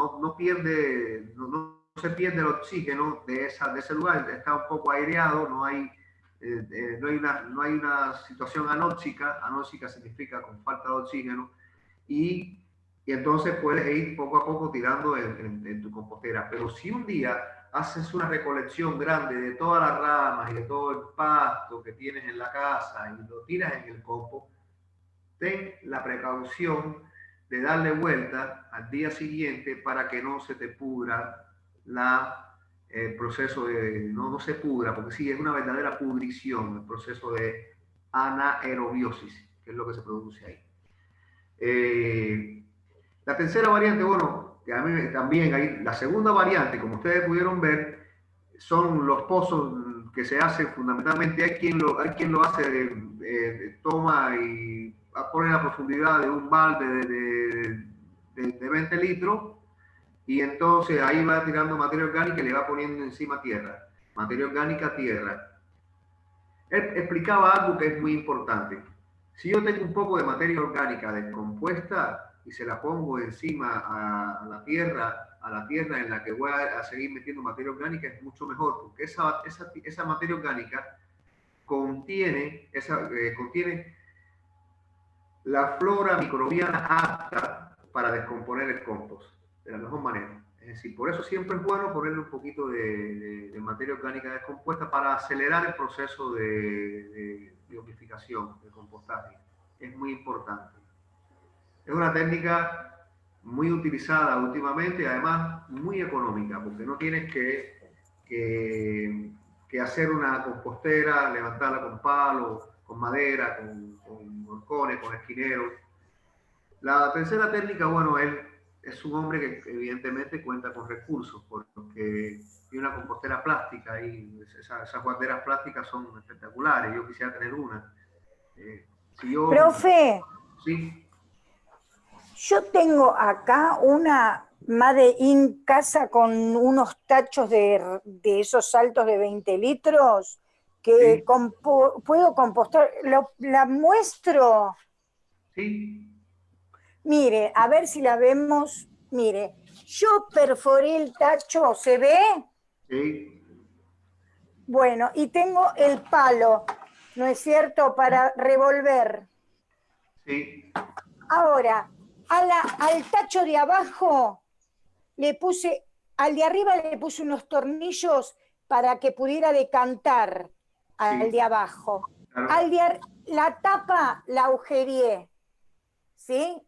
se pierde el oxígeno de ese lugar, está un poco aireado, no hay una situación anóxica. Anóxica significa con falta de oxígeno, y entonces puedes ir poco a poco tirando en tu compostera. Pero si un día haces una recolección grande de todas las ramas y de todo el pasto que tienes en la casa y lo tiras en el compost, ten la precaución de darle vuelta al día siguiente para que no se te pudra el proceso no se pudra, porque sí, es una verdadera pudrición el proceso de anaerobiosis, que es lo que se produce ahí. La tercera variante, bueno, que a mí también hay, la segunda variante, como ustedes pudieron ver, son los pozos que se hacen fundamentalmente. Hay quien lo hace, toma y pone la profundidad de un balde de 20 litros y entonces ahí va tirando materia orgánica y le va poniendo encima tierra. Materia orgánica, tierra. Él explicaba algo que es muy importante. Si yo tengo un poco de materia orgánica descompuesta y se la pongo encima a la tierra en la que voy a seguir metiendo materia orgánica, es mucho mejor, porque esa materia orgánica contiene la flora microbiana apta para descomponer el compost de la mejor manera. Es decir, por eso siempre es bueno ponerle un poquito de materia orgánica descompuesta para acelerar el proceso de humificación, de compostaje. Es muy importante. Es una técnica muy utilizada últimamente y además muy económica, porque no tienes que que hacer una compostera, levantarla con palos, con madera, con horcones, con esquineros. La tercera técnica, bueno, él es un hombre que evidentemente cuenta con recursos, porque tiene una compostera plástica y esas guarderas plásticas son espectaculares. Yo quisiera tener una. Si yo, Profe, sí, yo tengo acá una Made in casa con unos tachos de esos saltos de 20 litros que sí, puedo compostar. La muestro. sí, Mire, a ver si la vemos. Mire, yo perforé el tacho, ¿se ve? sí, Bueno, y tengo el palo, ¿no es cierto?, para revolver. sí, Ahora, al tacho de abajo le puse, al de arriba le puse unos tornillos para que pudiera decantar al sí, de abajo. claro, La tapa la agujereé, ¿sí?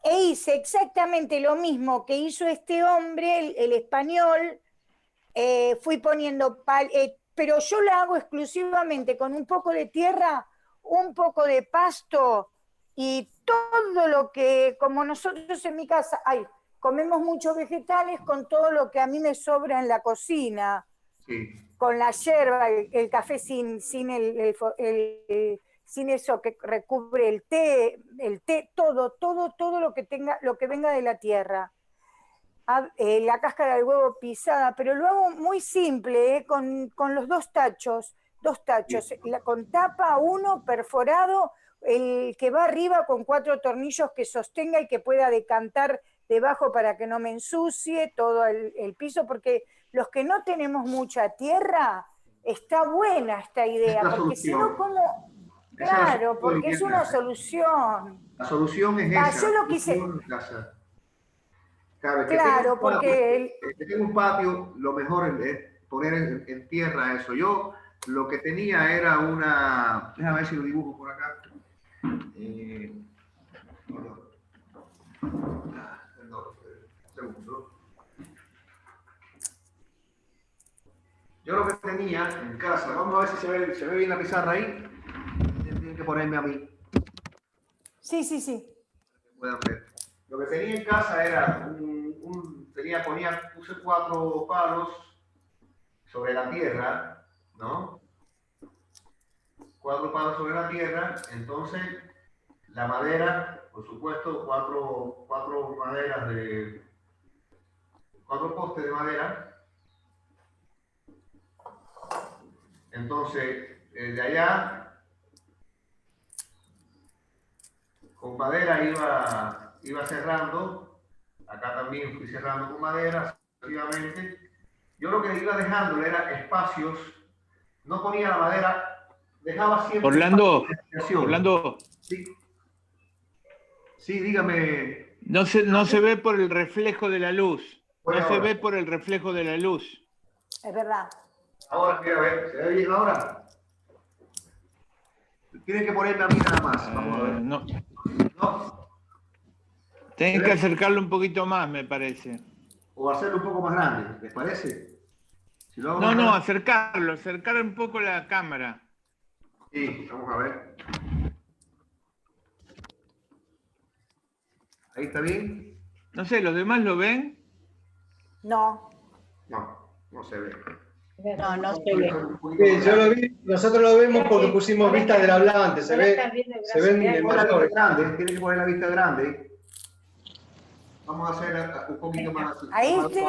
E hice exactamente lo mismo que hizo este hombre, el español. Fui poniendo, pero yo la hago exclusivamente con un poco de tierra, un poco de pasto y todo lo que, como nosotros en mi casa, comemos muchos vegetales con todo lo que a mí me sobra en la cocina, sí. con la yerba, el café sin sin eso que recubre el té, todo lo que tenga, lo que venga de la tierra. La cáscara del huevo pisada, pero lo hago muy simple, con los dos tachos, Sí. con tapa, uno perforado, el que va arriba con 4 tornillos que sostenga y que pueda decantar debajo para que no me ensucie todo el piso, porque los que no tenemos mucha tierra, está buena esta Esa es idea, la porque si no, solución. ¿cómo? Esa es la Claro, solución porque que es hay que una hacer. solución. La solución es esa, Yo la lo quise, solución es casa. Claro, claro, porque el que tenga un patio, lo mejor es poner en tierra eso. Yo lo que tenía era una, déjame ver si lo dibujo por acá. Perdón, un segundo. Yo lo que tenía en casa, vamos a ver si se ve bien la pizarra ahí. Tienen que ponerme a mí, sí, sí, sí. que puedan ver. Lo que tenía en casa era puse 4 palos sobre la tierra, ¿no? 4 palos sobre la tierra, entonces la madera, por supuesto, 4 maderas de 4 postes de madera. Entonces, de allá, con madera iba cerrando. Acá también fui cerrando con madera, sucesivamente. Yo lo que iba dejando era espacios, no ponía la madera, dejaba siempre espacios Orlando, de respiración. Orlando, Sí, sí, dígame. no se ve por el reflejo de la luz. Voy No se ahora. ve por el reflejo de la luz. Es verdad. Ahora, mira, a ver, ¿se ve bien ahora? Tienes que ponerme a mí nada más. Vamos a ver. No. ¿No? Tenés que acercarlo un poquito más, me parece. O hacerlo un poco más grande, ¿les parece? Si lo hago No, más no, grande. acercar un poco la cámara. Sí, vamos a ver. ¿Ahí está bien? No sé, ¿los demás lo ven? No. No, no se ve. No, no se ve. Sí, yo lo vi, nosotros lo vemos porque pusimos vista del hablante, se ven Tiene la vista menores. grande, tiene que poner la vista grande. Vamos a hacer un poquito más así. Ahí sí,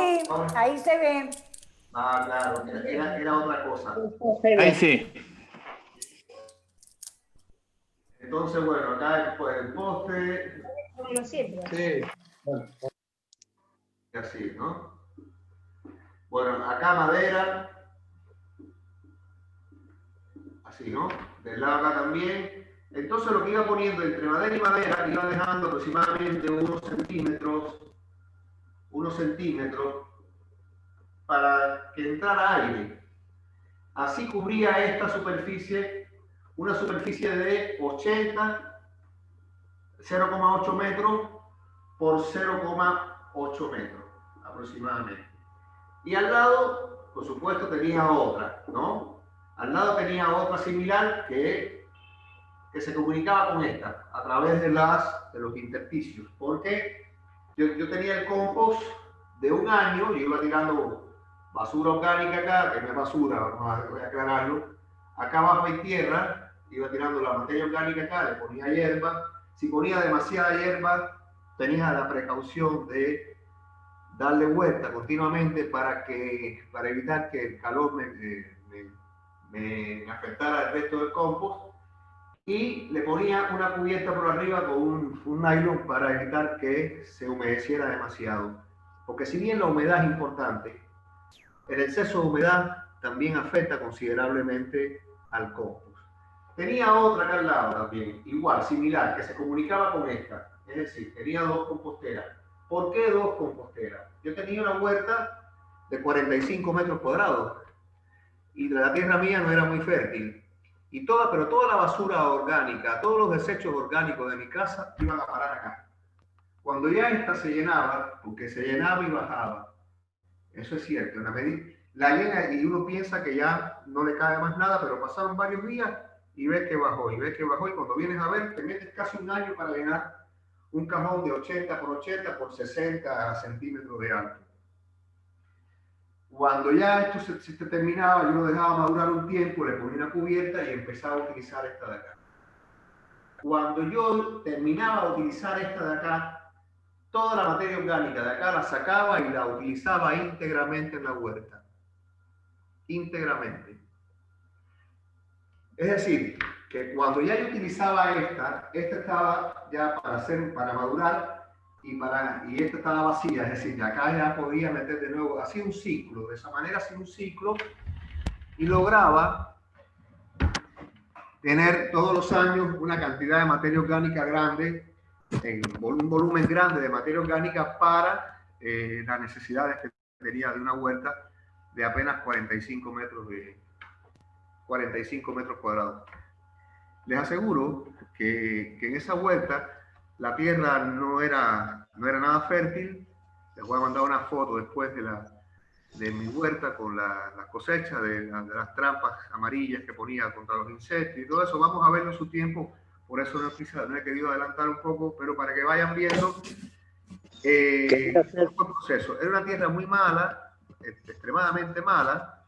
ahí se ve. Ah, claro, era otra cosa. Ahí sí. Entonces, bueno, acá pues, el poste, Sí. y así, ¿no? Bueno, acá madera, así, ¿no? Del lado acá también. Entonces lo que iba poniendo entre madera y madera, iba dejando aproximadamente unos centímetros, para que entrara aire. Así cubría esta superficie, una superficie de 0,8 metros por 0,8 metros aproximadamente. Y al lado, por supuesto, tenía otra, ¿no? Al lado tenía otra similar que se comunicaba con esta a través de los intersticios. Porque yo tenía el compost de un año, yo iba tirando basura orgánica acá, que no es basura, voy a aclararlo. Acá abajo hay tierra, iba tirando la materia orgánica acá, le ponía hierba. Si ponía demasiada hierba, tenía la precaución de darle vuelta continuamente para evitar que el calor me afectara el resto del compost, y le ponía una cubierta por arriba con un nylon para evitar que se humedeciera demasiado. Porque si bien la humedad es importante, el exceso de humedad también afecta considerablemente al compost. Tenía otra acá al lado también, igual, similar, que se comunicaba con esta. Es decir, tenía dos composteras. ¿Por qué dos composteras? Yo tenía una huerta de 45 metros cuadrados y la tierra mía no era muy fértil. Pero toda la basura orgánica, todos los desechos orgánicos de mi casa iban a parar acá. Cuando ya esta se llenaba, porque se llenaba y bajaba, eso es cierto, en la medida, la llena y uno piensa que ya no le cae más nada, pero pasaron varios días y ves que bajó, y cuando vienes a ver, te metes casi un año para llenar un cajón de 80 por 80 por 60 centímetros de alto. Cuando ya esto se terminaba, yo lo dejaba madurar un tiempo, le ponía una cubierta y empezaba a utilizar esta de acá. Cuando yo terminaba de utilizar esta de acá, toda la materia orgánica de acá la sacaba y la utilizaba íntegramente en la huerta. Íntegramente. Es decir, que cuando ya yo utilizaba esta estaba ya para madurar y esta estaba vacía, es decir, de acá ya podía meter de nuevo, hacía un ciclo, de esa manera hacía un ciclo y lograba tener todos los años una cantidad de materia orgánica grande, un volumen grande de materia orgánica para las necesidades que tenía de una huerta de apenas 45 metros cuadrados. Les aseguro que en esa huerta la tierra no era nada fértil. Les voy a mandar una foto después de mi huerta con las cosechas de las trampas amarillas que ponía contra los insectos y todo eso. Vamos a verlo en su tiempo, por eso no he querido adelantar un poco, pero para que vayan viendo el proceso. Era una tierra muy mala, extremadamente mala,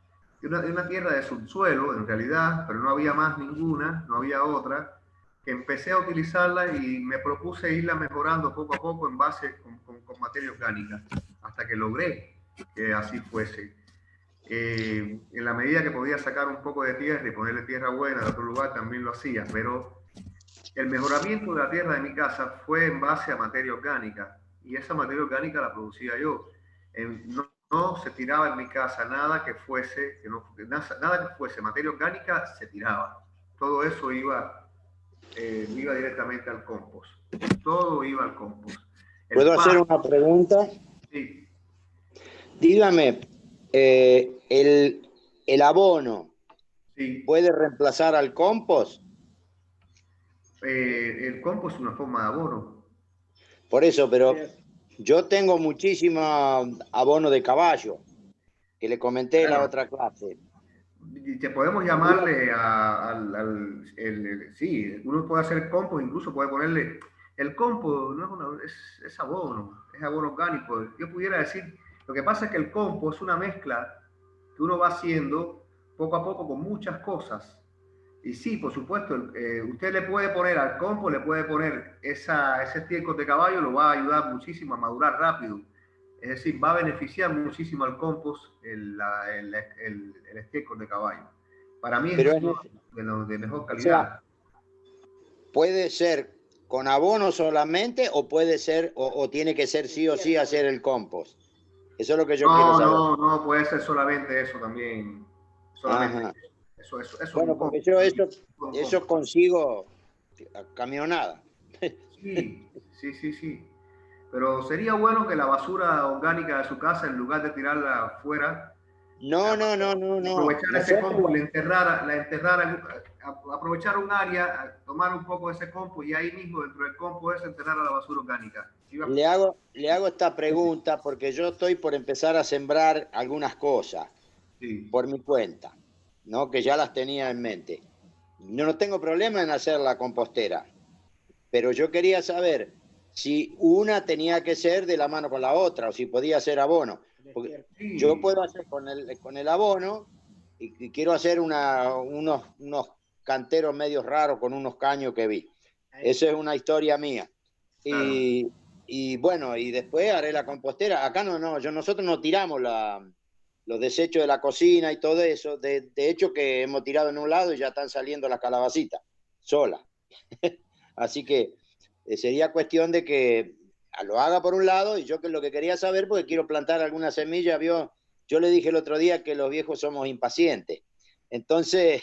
una tierra de subsuelo en realidad, pero no había más ninguna, no había otra. Empecé a utilizarla y me propuse irla mejorando poco a poco en base con materia orgánica, hasta que logré que así fuese. En la medida que podía sacar un poco de tierra y ponerle tierra buena de otro lugar, también lo hacía, pero el mejoramiento de la tierra de mi casa fue en base a materia orgánica, y esa materia orgánica la producía yo. No se tiraba en mi casa nada que fuese materia orgánica, se tiraba. Todo eso iba directamente al compost. Todo iba al compost. ¿Puedo hacer una pregunta? Sí. Dígame, el abono, Sí. ¿puede reemplazar al compost? El compost es una forma de abono. Por eso, pero yo tengo muchísimo abono de caballo, que le comenté en la otra clase. Te podemos llamarle sí, uno puede hacer compost, incluso puede ponerle el compost, es abono orgánico. Yo pudiera decir, lo que pasa es que el compost es una mezcla que uno va haciendo poco a poco con muchas cosas. Y sí, por supuesto, usted le puede poner al compost, le puede poner ese estiércol de caballo, lo va a ayudar muchísimo a madurar rápido. Es decir, va a beneficiar muchísimo al compost el estiércol de caballo. Para mí es de mejor calidad. O sea, ¿puede ser con abono solamente o puede ser o tiene que ser sí o sí hacer el compost? Eso es lo que yo quiero saber. No, puede ser solamente eso también. Solamente eso. Bueno, porque yo eso consigo camionada. Sí. Pero sería bueno que la basura orgánica de su casa, en lugar de tirarla afuera, No. aprovechar ese compost, la enterrara aprovechar un área, tomar un poco de ese compost y ahí mismo dentro del compost es enterrar a la basura orgánica. ¿Sí? Le hago esta pregunta porque yo estoy por empezar a sembrar algunas cosas Sí. por mi cuenta, ¿no? Que ya las tenía en mente. No tengo problema en hacer la compostera, pero yo quería saber si una tenía que ser de la mano con la otra o si podía ser abono. Porque Sí. yo puedo hacer con el abono y quiero hacer unos canteros medios raros con unos caños que vi. Esa es una historia mía. Claro. Y bueno, y después haré la compostera. Acá nosotros no tiramos los desechos de la cocina y todo eso. De hecho que hemos tirado en un lado y ya están saliendo las calabacitas solas. Así que sería cuestión de que lo haga por un lado y yo que lo que quería saber, porque quiero plantar alguna semilla, ¿vio? Yo le dije el otro día que los viejos somos impacientes. Entonces,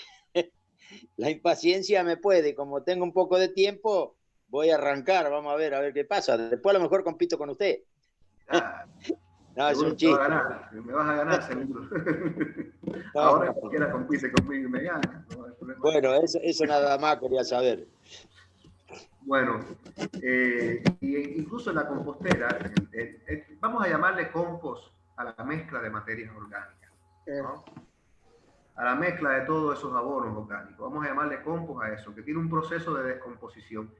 la impaciencia me puede, como tengo un poco de tiempo, voy a arrancar, vamos a ver qué pasa. Después a lo mejor compito con usted. Ah, No, es un te va a chiste. ganar, me vas a ganar seguro. No. Ahora cualquiera compite conmigo y me gana. No hay problema. Bueno, eso nada más quería saber. Bueno, y incluso en la compostera, vamos a llamarle compost a la mezcla de materias orgánicas, ¿no? A la mezcla de todos esos abonos orgánicos. Vamos a llamarle compost a eso, que tiene un proceso de descomposición.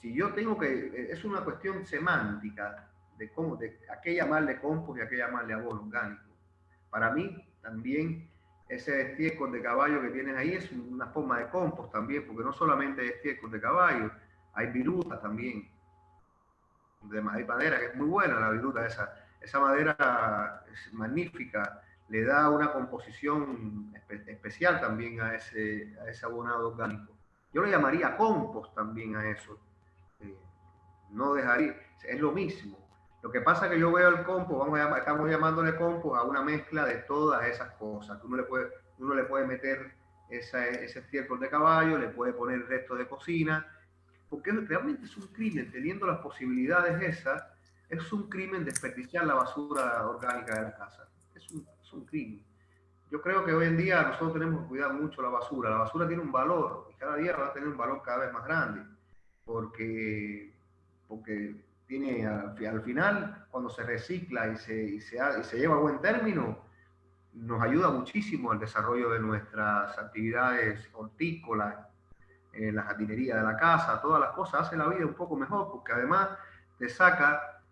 Si yo tengo que, es una cuestión semántica de a qué llamarle compost y a qué llamarle abono orgánico. Para mí, también, ese estiércol de caballo que tienes ahí es una forma de compost también, porque no solamente hay estiércol de caballo, hay viruta también. Hay madera que es muy buena, la viruta esa madera es magnífica, le da una composición especial también a ese abonado orgánico. Yo le llamaría compost también a eso. No dejaría, es lo mismo. Lo que pasa es que yo veo el compost, estamos llamándole compost a una mezcla de todas esas cosas. Uno le puede meter ese estiércol de caballo, le puede poner restos de cocina, porque realmente es un crimen, teniendo las posibilidades esas, es un crimen desperdiciar la basura orgánica de la casa. Es un crimen. Yo creo que hoy en día nosotros tenemos que cuidar mucho la basura. La basura tiene un valor y cada día va a tener un valor cada vez más grande, porque tiene al final, cuando se recicla y se lleva a buen término, nos ayuda muchísimo al desarrollo de nuestras actividades hortícolas, la jardinería de la casa, todas las cosas, hace la vida un poco mejor, porque además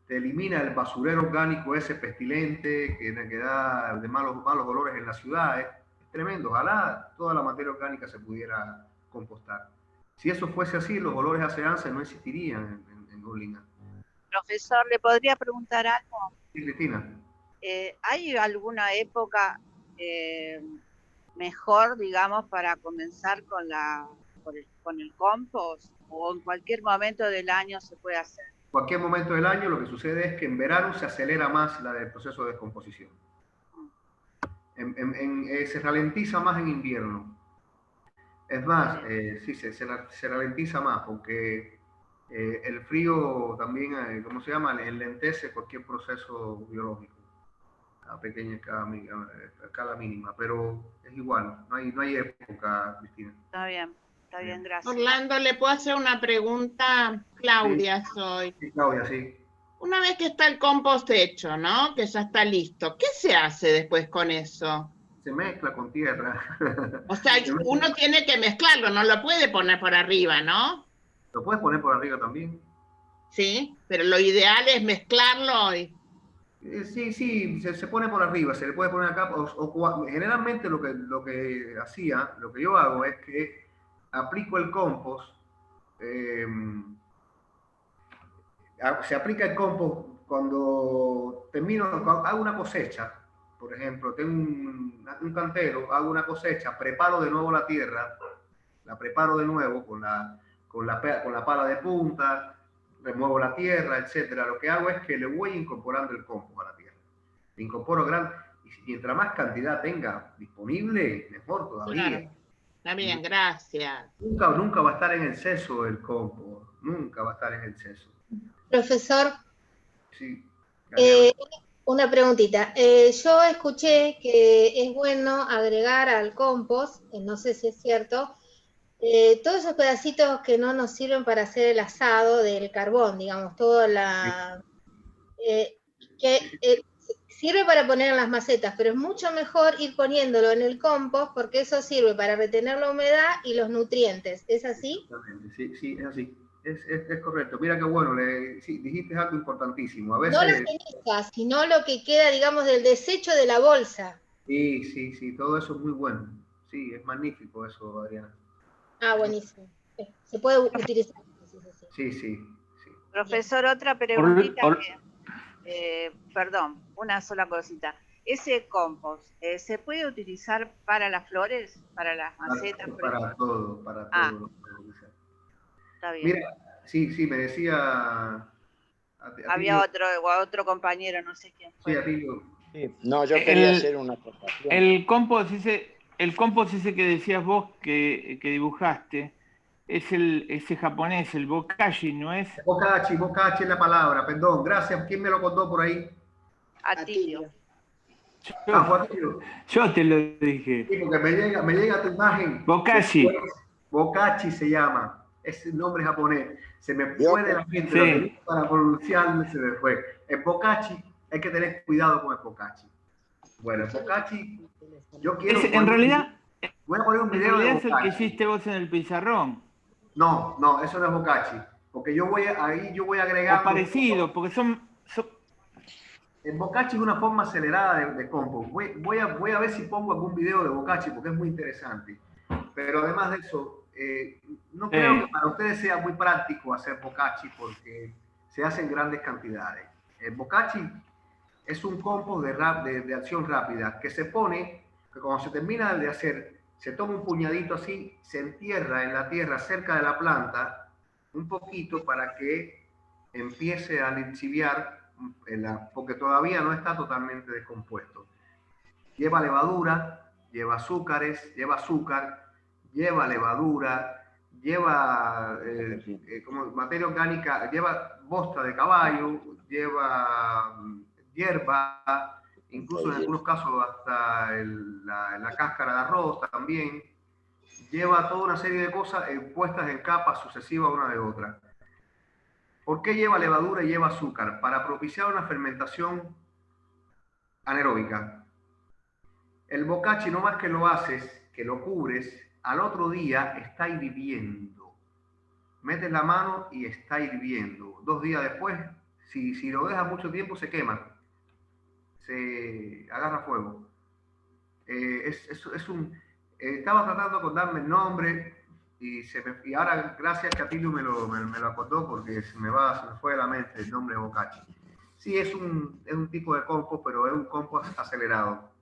te elimina el basurero orgánico ese pestilente que da de malos olores en las ciudades. Es tremendo. Ojalá toda la materia orgánica se pudiera compostar. Si eso fuese así, los olores a seance no existirían en Urlingan. Profesor, ¿le podría preguntar algo? Sí, Cristina. ¿Hay alguna época mejor, digamos, para comenzar con el compost? ¿O en cualquier momento del año se puede hacer? Cualquier momento del año, lo que sucede es que en verano se acelera más el proceso de descomposición. Se ralentiza más en invierno. Es más, sí, se ralentiza más porque el frío también, ¿cómo se llama? Enlentece cualquier proceso biológico a pequeña escala mínima, pero es igual, no hay época, Cristina. Está bien, gracias. Orlando, ¿le puedo hacer una pregunta? Claudia, sí. Soy. Sí, Claudia, sí. Una vez que está el compost hecho, ¿no? Que ya está listo, ¿qué se hace después con eso? Se mezcla con tierra. O sea, uno tiene que mezclarlo, no lo puede poner por arriba, ¿no? Lo puedes poner por arriba también. Sí, pero lo ideal es mezclarlo y... Sí, se pone por arriba, se le puede poner acá, generalmente lo que yo hago es que aplico el compost, se aplica el compost cuando hago una cosecha, por ejemplo, tengo un cantero, hago una cosecha, preparo de nuevo la tierra, la preparo de nuevo con la pala de punta, remuevo la tierra, etcétera. Lo que hago es que le voy incorporando el compost a la tierra. Le incorporo y mientras más cantidad tenga disponible, mejor todavía. Claro. Está bien, gracias. Nunca va a estar en exceso el compost, nunca va a estar en exceso. Profesor, Sí. Una preguntita. Yo escuché que es bueno agregar al compost, no sé si es cierto, todos esos pedacitos que no nos sirven para hacer el asado del carbón, digamos, toda la... eh, que sirve para poner en las macetas, pero es mucho mejor ir poniéndolo en el compost porque eso sirve para retener la humedad y los nutrientes. ¿Es así? Exactamente, sí, sí, es así. Es correcto. Mira qué bueno, sí, dijiste algo importantísimo. A No la veces, ceniza, sino lo que queda, digamos, del desecho de la bolsa. sí, sí, sí, todo eso es muy bueno. Sí, es magnífico eso, Adriana. Ah, buenísimo. Se puede utilizar. Sí, sí, sí. Profesor, otra preguntita perdón, una sola cosita. Ese compost, ¿se puede utilizar para las flores, para las macetas? Para todo, para Ah, todo. está bien. Mira, sí, sí, me decía... Había otro compañero, no sé quién fue. Sí, Atilio. Sí. No, yo quería hacer una acotación. El compost ese que decías vos que dibujaste, es ese japonés, el bokashi, ¿no es? Bokashi es la palabra, perdón, gracias. ¿Quién me lo contó por ahí? Atilio. Yo te lo dije. Sí, porque me llega tu imagen. Bokashi. Bokashi se llama. Es el nombre japonés. Se me fue de la mente. Lo que para pronunciarme se me fue. El bokashi, hay que tener cuidado con el bokashi. Bueno, el bokashi, yo quiero... En realidad, voy a poner un video de es el que hiciste vos en el pizarrón. No, no, eso no es bokashi. Porque yo voy a agregar... O parecido, porque son... El bokashi es una forma acelerada de compost. Voy a ver si pongo algún video de bokashi porque es muy interesante. Pero además de eso, no creo que para ustedes sea muy práctico hacer bokashi porque se hacen grandes cantidades. El bokashi es un compost de acción rápida que se pone, que cuando se termina de hacer, se toma un puñadito así, se entierra en la tierra cerca de la planta un poquito para que empiece a lixiviar, porque todavía no está totalmente descompuesto. Lleva levadura, lleva azúcares, lleva azúcar, lleva levadura, lleva como materia orgánica, lleva bosta de caballo, lleva hierba, incluso en algunos casos hasta la cáscara de arroz también. Lleva toda una serie de cosas puestas en capas sucesivas una de otra. ¿Por qué lleva levadura y lleva azúcar? Para propiciar una fermentación anaeróbica. El bokashi no más que lo haces, que lo cubres, al otro día está hirviendo. Metes la mano y está hirviendo. 2 días después, si lo dejas mucho tiempo, se quema. Se agarra fuego. Estaba tratando de acordarme el nombre y ahora gracias que Atilio me lo acordó porque se me fue de la mente el nombre de bokashi. Sí, es un tipo de compost, pero es un compost acelerado.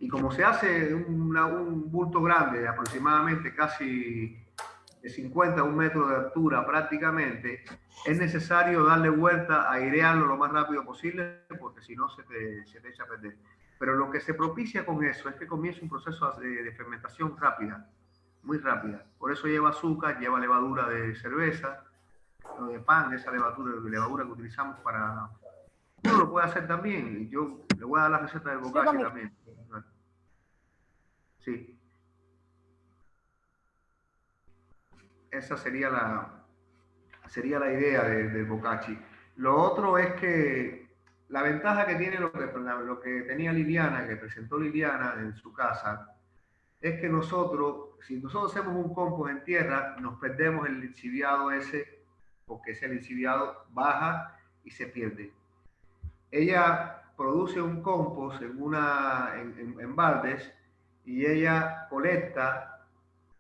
Y como se hace un bulto grande, de aproximadamente casi de 50 a 1 metro de altura prácticamente, es necesario darle vuelta, airearlo lo más rápido posible, porque si no se te echa a perder. Pero lo que se propicia con eso es que comience un proceso de fermentación rápida, muy rápida. Por eso lleva azúcar, lleva levadura de cerveza, o de pan, esa levadura que utilizamos para... Uno lo puede hacer también. Yo le voy a dar la receta del bokashi también. Sí. Esa sería la idea del bokashi. Lo otro es que la ventaja que tiene lo que tenía Liliana, que presentó Liliana en su casa, es que si nosotros hacemos un compost en tierra, nos perdemos el lixiviado ese, porque ese lixiviado baja y se pierde. Ella produce un compost en baldes y ella colecta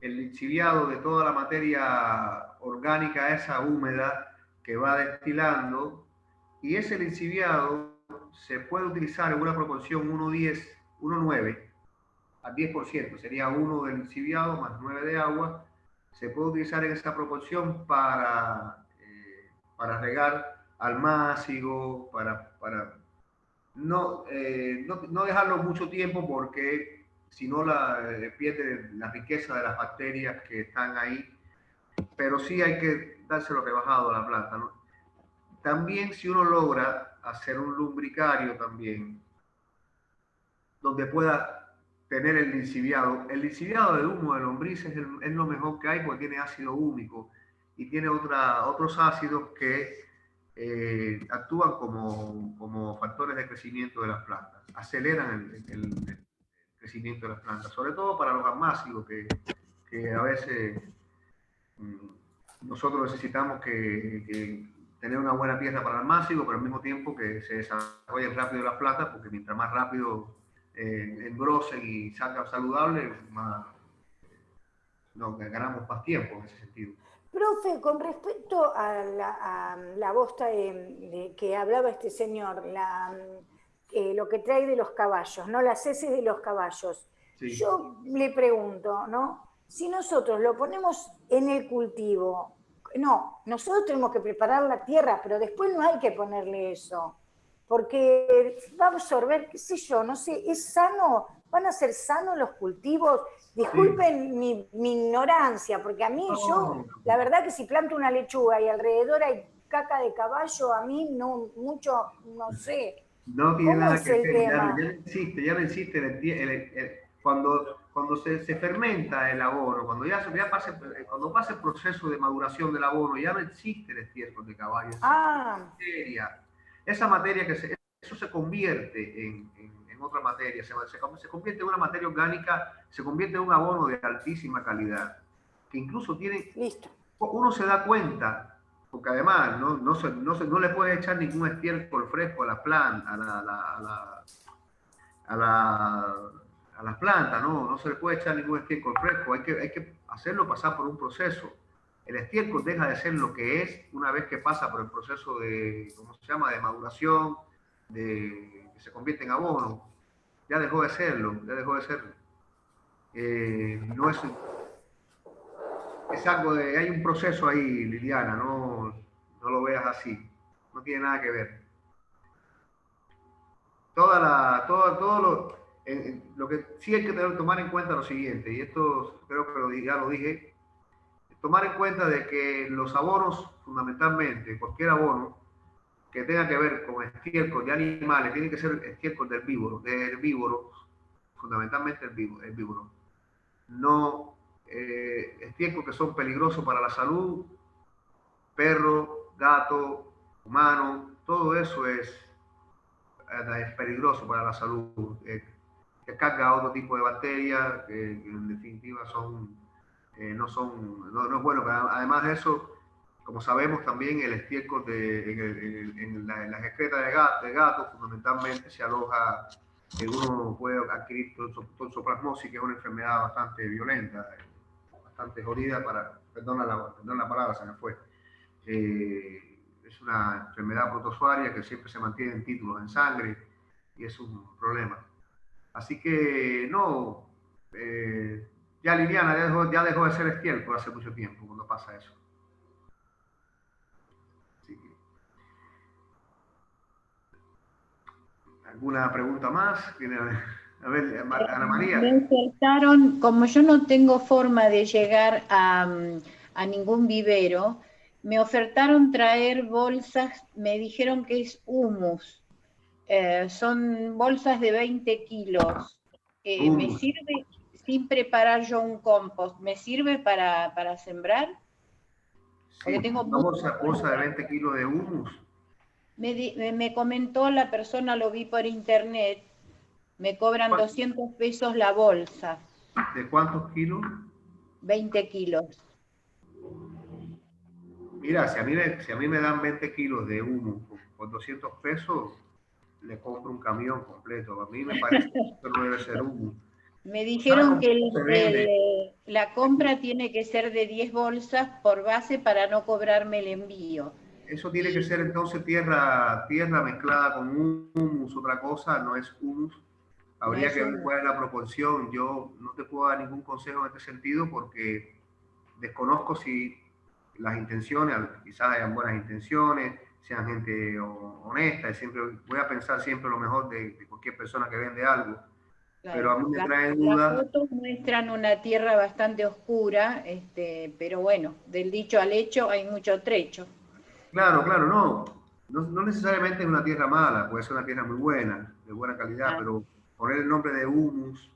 el lixiviado de toda la materia orgánica esa húmeda que va destilando, y ese lixiviado se puede utilizar en una proporción 1:9 al 10%, sería 1 de lixiviado más 9 de agua. Se puede utilizar en esa proporción para regar almácigo, para no dejarlo mucho tiempo porque si no pierde la riqueza de las bacterias que están ahí, pero sí hay que dárselo rebajado a la planta, ¿no? También si uno logra hacer un lumbricario también, donde pueda tener el lixiviado. El lixiviado del humo de lombrices es lo mejor que hay porque tiene ácido húmico y tiene otros ácidos que actúan como factores de crecimiento de las plantas, aceleran el crecimiento de las plantas, sobre todo para los amácigos que a veces nosotros necesitamos que tener una buena tierra para el almácigo, pero al mismo tiempo que se desarrollen rápido las plantas, porque mientras más rápido engrosen y salgan saludables, más ganamos más tiempo en ese sentido. Profe, con respecto a la bosta de que hablaba este señor, lo que trae de los caballos, ¿no? Las heces de los caballos. Sí. Yo le pregunto, ¿no? Si nosotros lo ponemos en el cultivo, no, nosotros tenemos que preparar la tierra, pero después no hay que ponerle eso, porque va a absorber, qué sé yo, no sé, ¿es sano? ¿Van a ser sanos los cultivos? Disculpen mi ignorancia, porque a mí la verdad que si planto una lechuga y alrededor hay caca de caballo, a mí no sé. No tiene nada que ver, ya no existe cuando se fermenta el abono, cuando pasa el proceso de maduración del abono, ya no existe el estiércol de caballo. Esa materia eso se convierte en otra materia, se convierte en una materia orgánica, se convierte en un abono de altísima calidad, que incluso tiene, uno se da cuenta, porque además no le puede echar ningún estiércol fresco a la planta, a las plantas, no se le puede echar ningún estiércol fresco, hay que hacerlo pasar por un proceso. El estiércol deja de ser lo que es una vez que pasa por el proceso de, ¿cómo se llama?, de maduración, que se convierte en abono. Ya dejó de serlo. No es algo de, hay un proceso ahí, Liliana, no lo veas así, no tiene nada que ver. Lo que sí hay que tomar en cuenta lo siguiente, y esto creo que ya lo dije, tomar en cuenta de que los abonos, fundamentalmente, cualquier abono que tenga que ver con estiércol de animales, tiene que ser estiércol de herbívoros, fundamentalmente herbívoros. No estiércol que son peligrosos para la salud, perro, gato, humano, todo eso es peligroso para la salud, que carga otro tipo de bacterias que en definitiva no es bueno. Pero además de eso, como sabemos también, el estiércol en las excretas de gato fundamentalmente se aloja, uno puede adquirir toxoplasmosis, que es una enfermedad bastante violenta, bastante jodida, perdona la palabra, se me fue. Es una enfermedad protozoaria que siempre se mantiene en títulos en sangre y es un problema. Así que ya Liliana ya dejó de ser estiércol hace mucho tiempo cuando pasa eso. ¿Alguna pregunta más? A ver, Ana María. Me ofertaron, como yo no tengo forma de llegar a ningún vivero, me ofertaron traer bolsas, me dijeron que es humus. Son bolsas de 20 kilos. ¿Me sirve, sin preparar yo un compost, me sirve para sembrar? Sí, tengo bolsa de 20 kilos de humus. Me comentó la persona, lo vi por internet, me cobran 200 pesos la bolsa. ¿De cuántos kilos? 20 kilos. Mira, si a mí me dan 20 kilos de humus por 200 pesos, le compro un camión completo. A mí me parece que no debe ser humus. Me dijeron que la compra tiene que ser de 10 bolsas por base para no cobrarme el envío. Eso tiene que ser entonces tierra mezclada con humus, otra cosa, no es humus. Habría que ver cuál es la proporción. Yo no te puedo dar ningún consejo en este sentido porque desconozco si las intenciones, quizás hayan buenas intenciones, sean gente honesta, voy a pensar siempre lo mejor de cualquier persona que vende algo. Claro, pero a mí me trae dudas. Las fotos muestran una tierra bastante oscura, pero bueno, del dicho al hecho hay mucho trecho. Claro, no. no necesariamente es una tierra mala, puede ser una tierra muy buena, de buena calidad, pero poner el nombre de humus,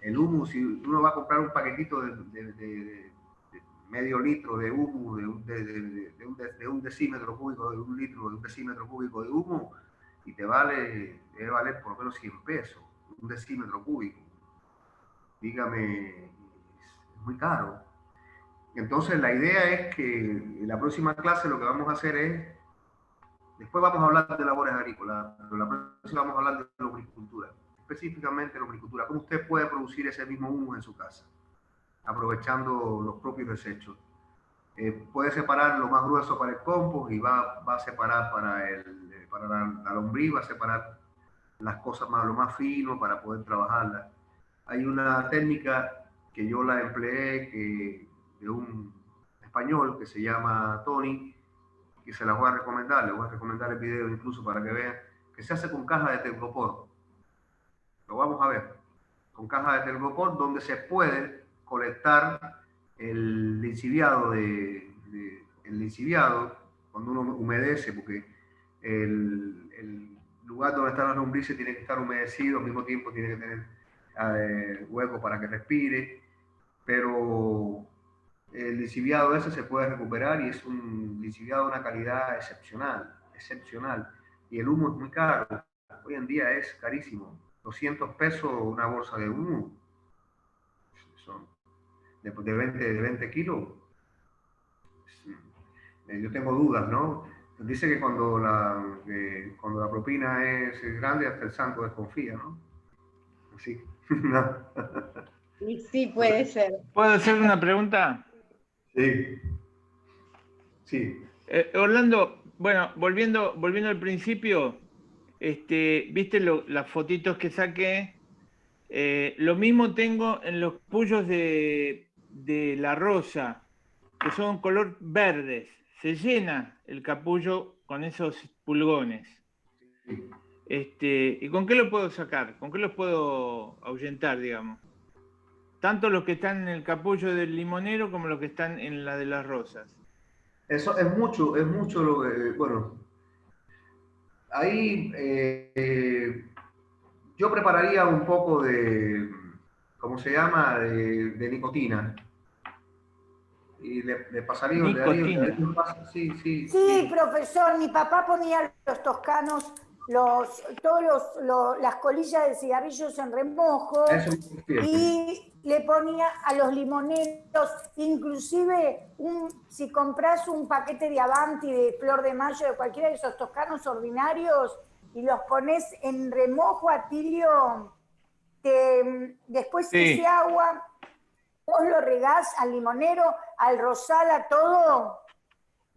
el humus, si uno va a comprar un paquetito de medio litro de humus, de un decímetro cúbico, de un litro, de un decímetro cúbico de humus, y debe valer por lo menos 100 pesos, un decímetro cúbico. Dígame, es muy caro. Entonces la idea es que en la próxima clase lo que vamos a hacer es, después vamos a hablar de labores agrícolas, pero la próxima vamos a hablar de lombricultura, específicamente lombricultura, cómo usted puede producir ese mismo humus en su casa, aprovechando los propios desechos. Puede separar lo más grueso para el compost y va a separar para la lombriz, va a separar las cosas lo más fino para poder trabajarlas. Hay una técnica que yo la empleé de un español que se llama Tony, que se las voy a recomendar, les voy a recomendar el video incluso para que vean, que se hace con caja de telgopor. Lo vamos a ver, con caja de telgopor, donde se puede colectar el lixiviado, cuando uno humedece, porque el lugar donde están las lombrices tiene que estar humedecido, al mismo tiempo tiene que tener hueco para que respire, pero el lixiviado ese se puede recuperar y es un lixiviado de una calidad excepcional. Y el humo es muy caro, hoy en día es carísimo, 200 pesos una bolsa de humo, son de 20 kilos. Yo tengo dudas, ¿no? Dice que cuando la propina es grande, hasta el santo desconfía, ¿no? Así. Sí, puede ser. ¿Puedo hacer una pregunta? Sí. Orlando, bueno, volviendo al principio, viste las fotitos que saqué. Lo mismo tengo en los pullos de la rosa, que son color verdes. Se llena el capullo con esos pulgones. ¿Y con qué lo puedo sacar? ¿Con qué los puedo ahuyentar, digamos? Tanto los que están en el capullo del limonero como los que están en la de las rosas. Eso es mucho lo que, bueno, ahí yo prepararía un poco de, ¿cómo se llama? De nicotina. Y le pasaría nicotina. Sí, profesor, mi papá ponía los toscanos, las colillas de cigarrillos en remojo y le ponía a los limoneros, inclusive si compras un paquete de Avanti, de Flor de Mayo, de cualquiera de esos toscanos ordinarios y los pones en remojo, Atilio, después ese agua vos lo regás al limonero, al rosal, a todo,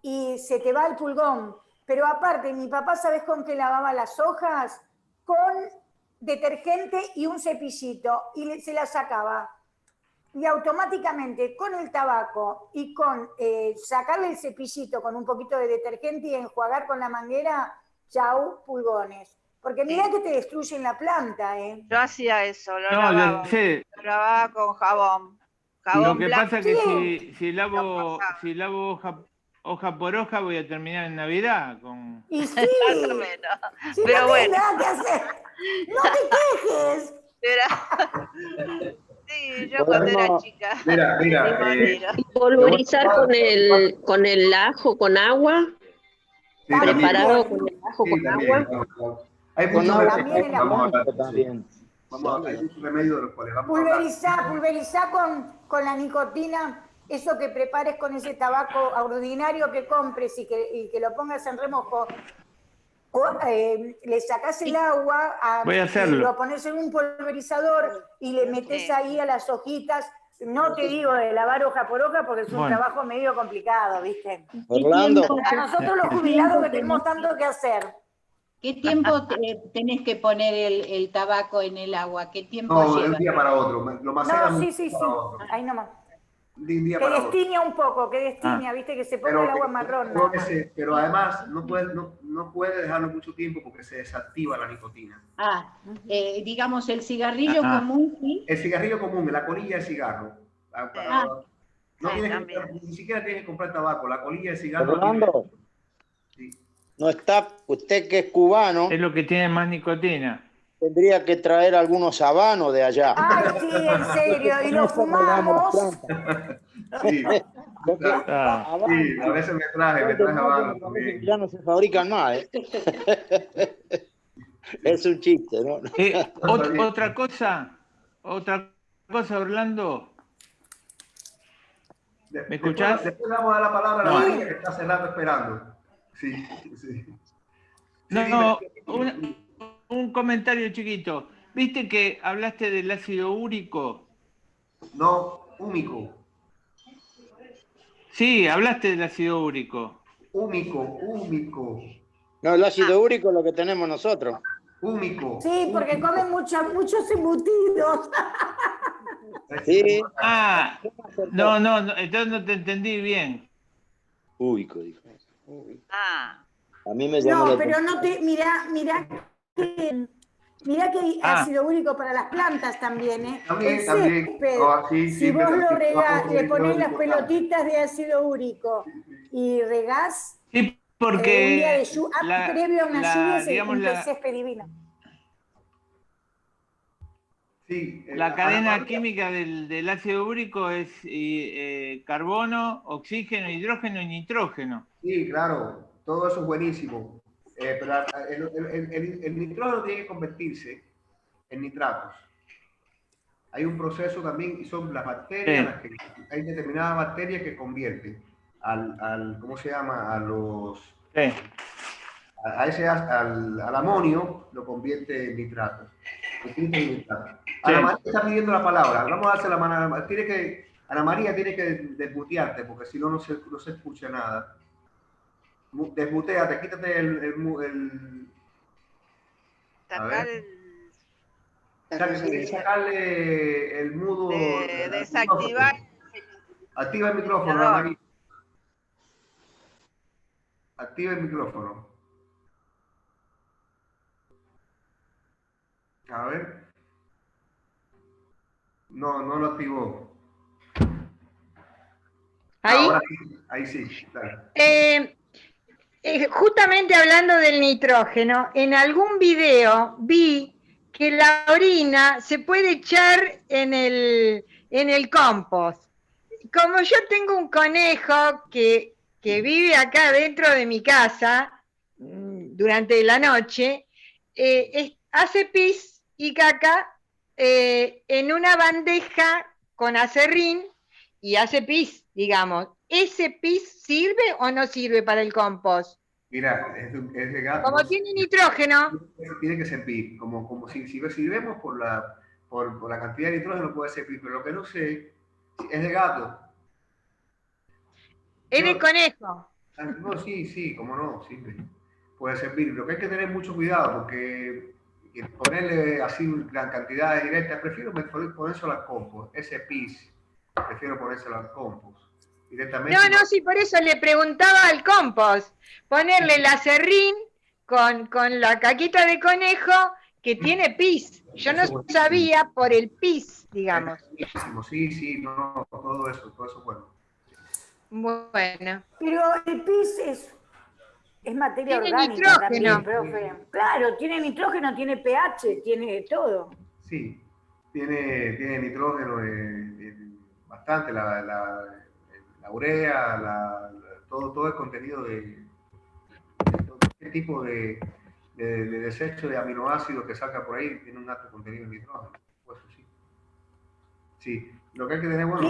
y se te va el pulgón. Pero aparte, mi papá, ¿sabés con qué lavaba las hojas? Con detergente y un cepillito, y se las sacaba. Y automáticamente, con el tabaco y con sacarle el cepillito con un poquito de detergente y enjuagar con la manguera, chau, pulgones. Porque mirá que te destruyen la planta, ¿eh? Yo hacía eso, lo lavaba con jabón. Lo que pasa es que si lavo hoja por hoja voy a terminar en Navidad. Y sí, más o menos. Si pero no bueno. Nada que hacer. No te quejes. Sí, yo cuando era chica. Mira. Y pulverizar con el ajo con agua. Sí, preparado con el ajo con agua. Hay muchos remedios de los cuales vamos a hablar. Pulverizar con la nicotina, eso que prepares con ese tabaco ordinario que compres y que lo pongas en remojo. Le sacás el agua, lo pones en un pulverizador y le metes ahí a las hojitas. No te digo de lavar hoja por hoja porque es un trabajo medio complicado, ¿viste? Orlando. A nosotros los jubilados que tenemos tanto que hacer. ¿Qué tiempo tenés que poner el tabaco en el agua? ¿Qué tiempo lleva? De un día para otro. Lo maceran sí. Ahí nomás. Que destiña un poco, viste, que se ponga el agua marrón. Pero además no puede dejarlo mucho tiempo porque se desactiva la nicotina. Digamos el cigarrillo común, ¿sí? El cigarrillo común, la colilla de cigarro. Ni siquiera tienes que comprar tabaco, la colilla de cigarro. Orlando, no está, usted que es cubano, Es lo que tiene más nicotina. tendría que traer algunos habanos de allá. Ay, sí, en serio, y lo fumamos. Sí, Ah, sí, a veces me traje habano también. Ya no se fabrican más, ¿eh? Es un chiste, ¿no? otra cosa, Orlando. ¿Me escuchás? Después le vamos a dar la palabra a la No. María que está hace rato esperando. Sí, sí. No, un comentario chiquito. ¿Viste que hablaste del ácido úrico? No, húmico. Sí, hablaste del ácido úrico. Húmico. No, el ácido úrico es lo que tenemos nosotros. Húmico. Sí, porque comen muchos embutidos. Sí. Ah, no, entonces no te entendí bien. Úrico, dijo. Ah, A mí me llamó No, la pero atención. no te. Mirá que hay ácido úrico para las plantas también, ¿eh? También, El también. césped, Sí, si vos lo regás, le ponés las pelotitas. pelotitas de ácido úrico y regás Sí, un día porque de previo a una lluvia, digamos, el césped divino. Sí, la cadena química del ácido úrico es carbono, oxígeno, hidrógeno y nitrógeno. Sí, claro, todo eso es buenísimo. Pero el nitrógeno tiene que convertirse en nitratos. Hay un proceso también, y son las bacterias, Sí. hay determinadas bacterias que convierten ¿cómo se llama? Sí. Al amonio, lo convierte en nitrato. Ana María está pidiendo la palabra. Vamos a hacer la mano. Ana María tiene que desmutearte, porque si no, no se escucha nada. Desmuteate, quítate sacar sacarle el mudo. desactivar. Activa el micrófono, Ana María. Activa el micrófono. A ver. No lo activó. Ahí. Ahí sí. Claro. Justamente hablando del nitrógeno, en algún video vi que la orina se puede echar en el compost. Como yo tengo un conejo que vive acá dentro de mi casa durante la noche, hace pis y caca en una bandeja con acerrín y hace pis, digamos. ¿Ese pis sirve o no sirve para el compost? Mira, es de gato. Como tiene nitrógeno. Tiene que servir, como si vemos por la cantidad de nitrógeno puede servir, pero lo que no sé es de gato. Es de conejo. No, sí, como no, sirve. Puede servir. Lo que hay que tener mucho cuidado, porque ponerle así cantidades directas, prefiero ponérselo al compost, ese pis, prefiero ponérselo al compost. Directamente. No, sí, por eso le preguntaba al compost, ponerle el acerrín con la caquita de conejo que tiene pis. Yo no sabía por el pis, digamos. Sí, no, todo eso es bueno. Bueno. Pero el pis es materia tiene orgánica nitrógeno. también, profe. Claro, tiene nitrógeno, tiene pH, tiene todo. Sí, tiene nitrógeno bastante, la urea, todo el contenido de todo este tipo de desecho de aminoácidos que saca por ahí tiene un alto contenido de nitrógeno. Pues sí, lo que hay que tener, bueno,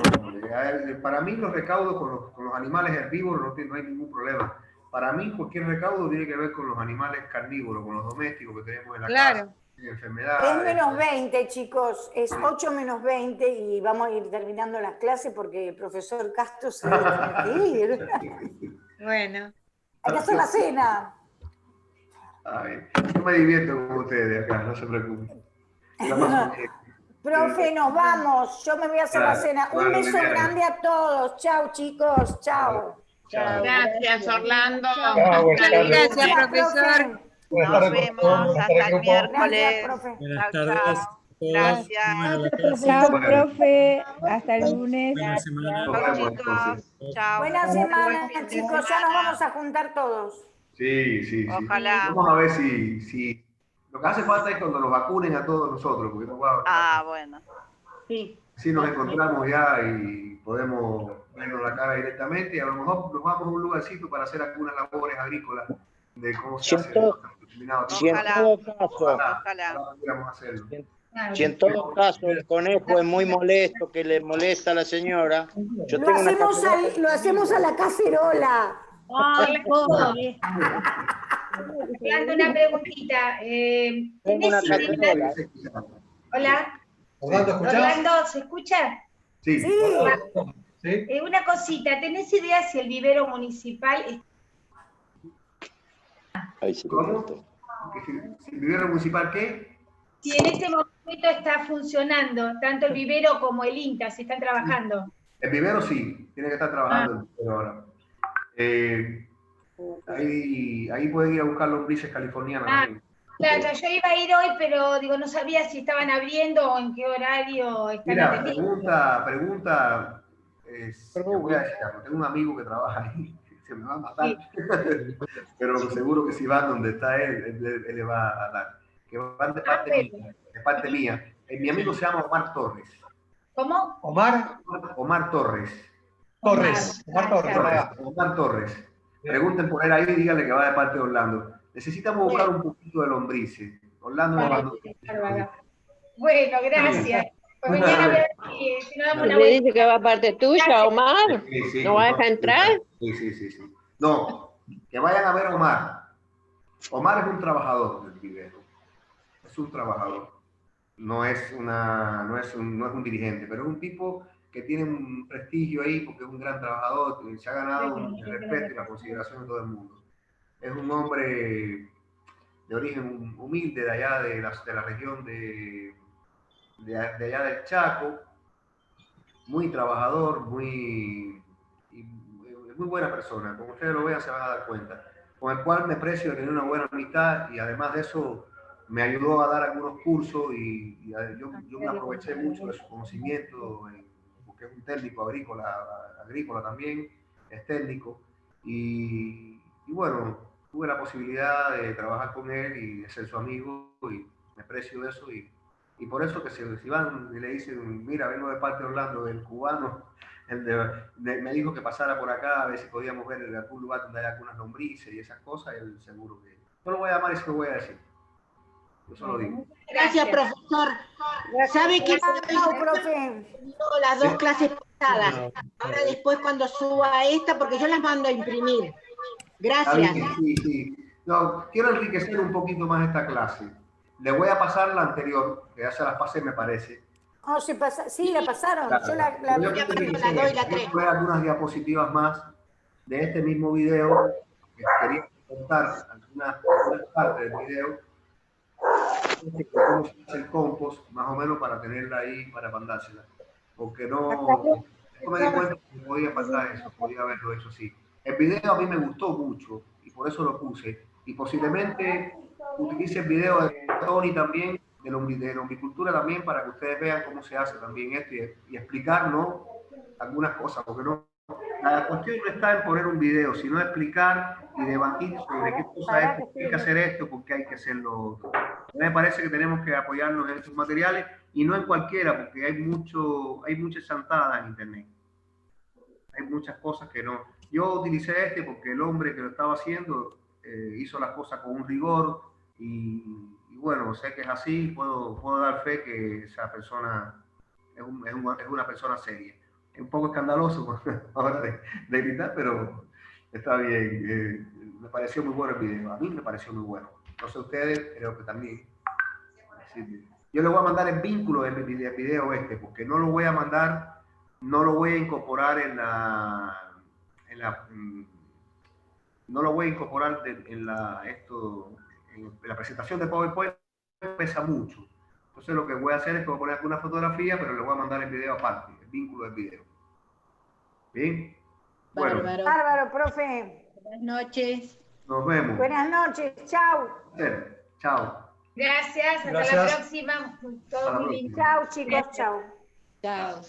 para mí los recaudos con los animales herbívoros no hay ningún problema. Para mí cualquier recaudo tiene que ver con los animales carnívoros, con los domésticos que tenemos en la casa. Enfermedades. Es menos 20, chicos, es 8 menos 20 y vamos a ir terminando las clases porque el profesor Castro se tiene que ir. Bueno. Hay que hacer la cena. Ay, yo me divierto con ustedes acá, no se preocupen. Profe, nos vamos. Yo me voy a hacer la cena. Un beso grande a todos. Chao, chicos. Chao. Gracias, Orlando. Gracias, profesor. Nos vemos hasta el miércoles. Buenas tardes. Gracias. Chao, profe. Hasta el lunes. Buena semana. Chao, chicos. Chao. Buena semana, chicos. Ya nos vamos a juntar todos. Sí, sí, sí. Ojalá. Vamos a ver si lo que hace falta es cuando nos vacunen a todos nosotros, porque Bueno. Sí. si nos encontramos ya y podemos vernos la cara directamente y a lo mejor nos vamos a un lugarcito para hacer algunas labores agrícolas de cómo se hace determinado Si en todo caso, pudiéramos hacerlo. si en todo caso el conejo es muy molesto, que le molesta a la señora, yo Lo tengo una hacemos, lo hacemos a la cacerola. Ay, pobre. Te hago una preguntita. tengo una ¿Tenés idea? cacerola. Hola. Orlando, ¿escuchás? Orlando, ¿se escucha? Sí. Sí. Una cosita, ¿tenés idea si el vivero municipal Ahí se ¿Cómo? ¿El vivero municipal qué? si en este momento está funcionando, tanto el vivero como el INTA, si están trabajando? El vivero sí, tiene que estar trabajando el vivero ahora. Ahí pueden ir a buscar lombrices californianas. Claro, yo iba a ir hoy, pero digo, no sabía si estaban abriendo o en qué horario están Mira, atendiendo. pregunta, te voy a decir algo. Tengo un amigo que trabaja ahí, se me va a matar, pero seguro que si van donde está él le va a dar. Que van de parte mía. Mi amigo se llama Omar Torres. ¿Cómo? Omar Torres. Omar Torres. Pregunten por él ahí y díganle que va de parte de Orlando. Necesitamos buscar un poquito de lombrices. Orlando me mandó. Bueno, gracias. Pues mañana voy a ver si nos damos una ¿Le vuelta. dice que va a parte tuya, Omar? Sí, ¿No va a dejar entrar? Sí. No, que vayan a ver a Omar. Omar es un trabajador del vivero. Es un trabajador. No es un dirigente, pero es un tipo que tiene un prestigio ahí porque es un gran trabajador, se ha ganado el respeto y la consideración de todo el mundo. Es un hombre de origen humilde de allá de la región de allá del Chaco, muy trabajador, muy buena persona. Como ustedes lo vean se van a dar cuenta. Con el cual me aprecio de tener una buena amistad y además de eso me ayudó a dar algunos cursos y yo me aproveché mucho de su conocimiento, porque es un técnico agrícola también, es técnico y bueno, tuve la posibilidad de trabajar con él y de ser su amigo y me aprecio de eso y por eso que si van y le dicen, mira, vengo de parte de Orlando, del cubano, me dijo que pasara por acá a ver si podíamos ver en algún lugar donde hay algunas lombrices y esas cosas, él seguro que... Yo lo voy a llamar y se lo voy a decir. Yo se lo digo. Gracias, profesor. ¿Sabe que las dos clases pasadas? Ahora después cuando suba esta, porque yo las mando a imprimir. Gracias. Sí. No, quiero enriquecer un poquito más esta clase. Le voy a pasar la anterior, que ya se las pasé, me parece. Oh, sí, la pasaron. Claro. Yo la doy la 3. Voy a algunas diapositivas más de este mismo video, que quería contar algunas partes del video. Cómo se hace el compost, más o menos para tenerla ahí, para mandársela. Porque no me di cuenta que podía pasar eso, podía haberlo hecho así. El video a mí me gustó mucho y por eso lo puse. Y posiblemente utilice el video de Tony también, de lombricultura también, para que ustedes vean cómo se hace también esto y explicar, ¿no?, algunas cosas, porque no, la cuestión no está en poner un video, sino explicar y debatir sobre qué cosa es, por qué hay que hacer esto, por qué hay que hacerlo. Me parece que tenemos que apoyarnos en estos materiales y no en cualquiera, porque hay muchas chantadas en internet. Hay muchas cosas que no. Yo utilicé este porque el hombre que lo estaba haciendo hizo las cosas con un rigor y bueno, sé que es así, puedo dar fe que esa persona es una persona seria. Es un poco escandaloso ahora de gritar, pero está bien. Me pareció muy bueno el video. A mí me pareció muy bueno. No sé ustedes, creo que también. Yo le voy a mandar el vínculo del video este, porque no lo voy a mandar, no lo voy a incorporar no lo voy a incorporar en la presentación de PowerPoint, pesa mucho. Entonces lo que voy a hacer es que voy a poner alguna fotografía, pero le voy a mandar el video aparte, el vínculo del video. ¿Bien? Bueno. Bárbaro, profe. Buenas noches. Nos vemos. Buenas noches. Chao. Chao. Gracias. Hasta la próxima. Todo muy bien. Chao, chicos. Chao. Chao.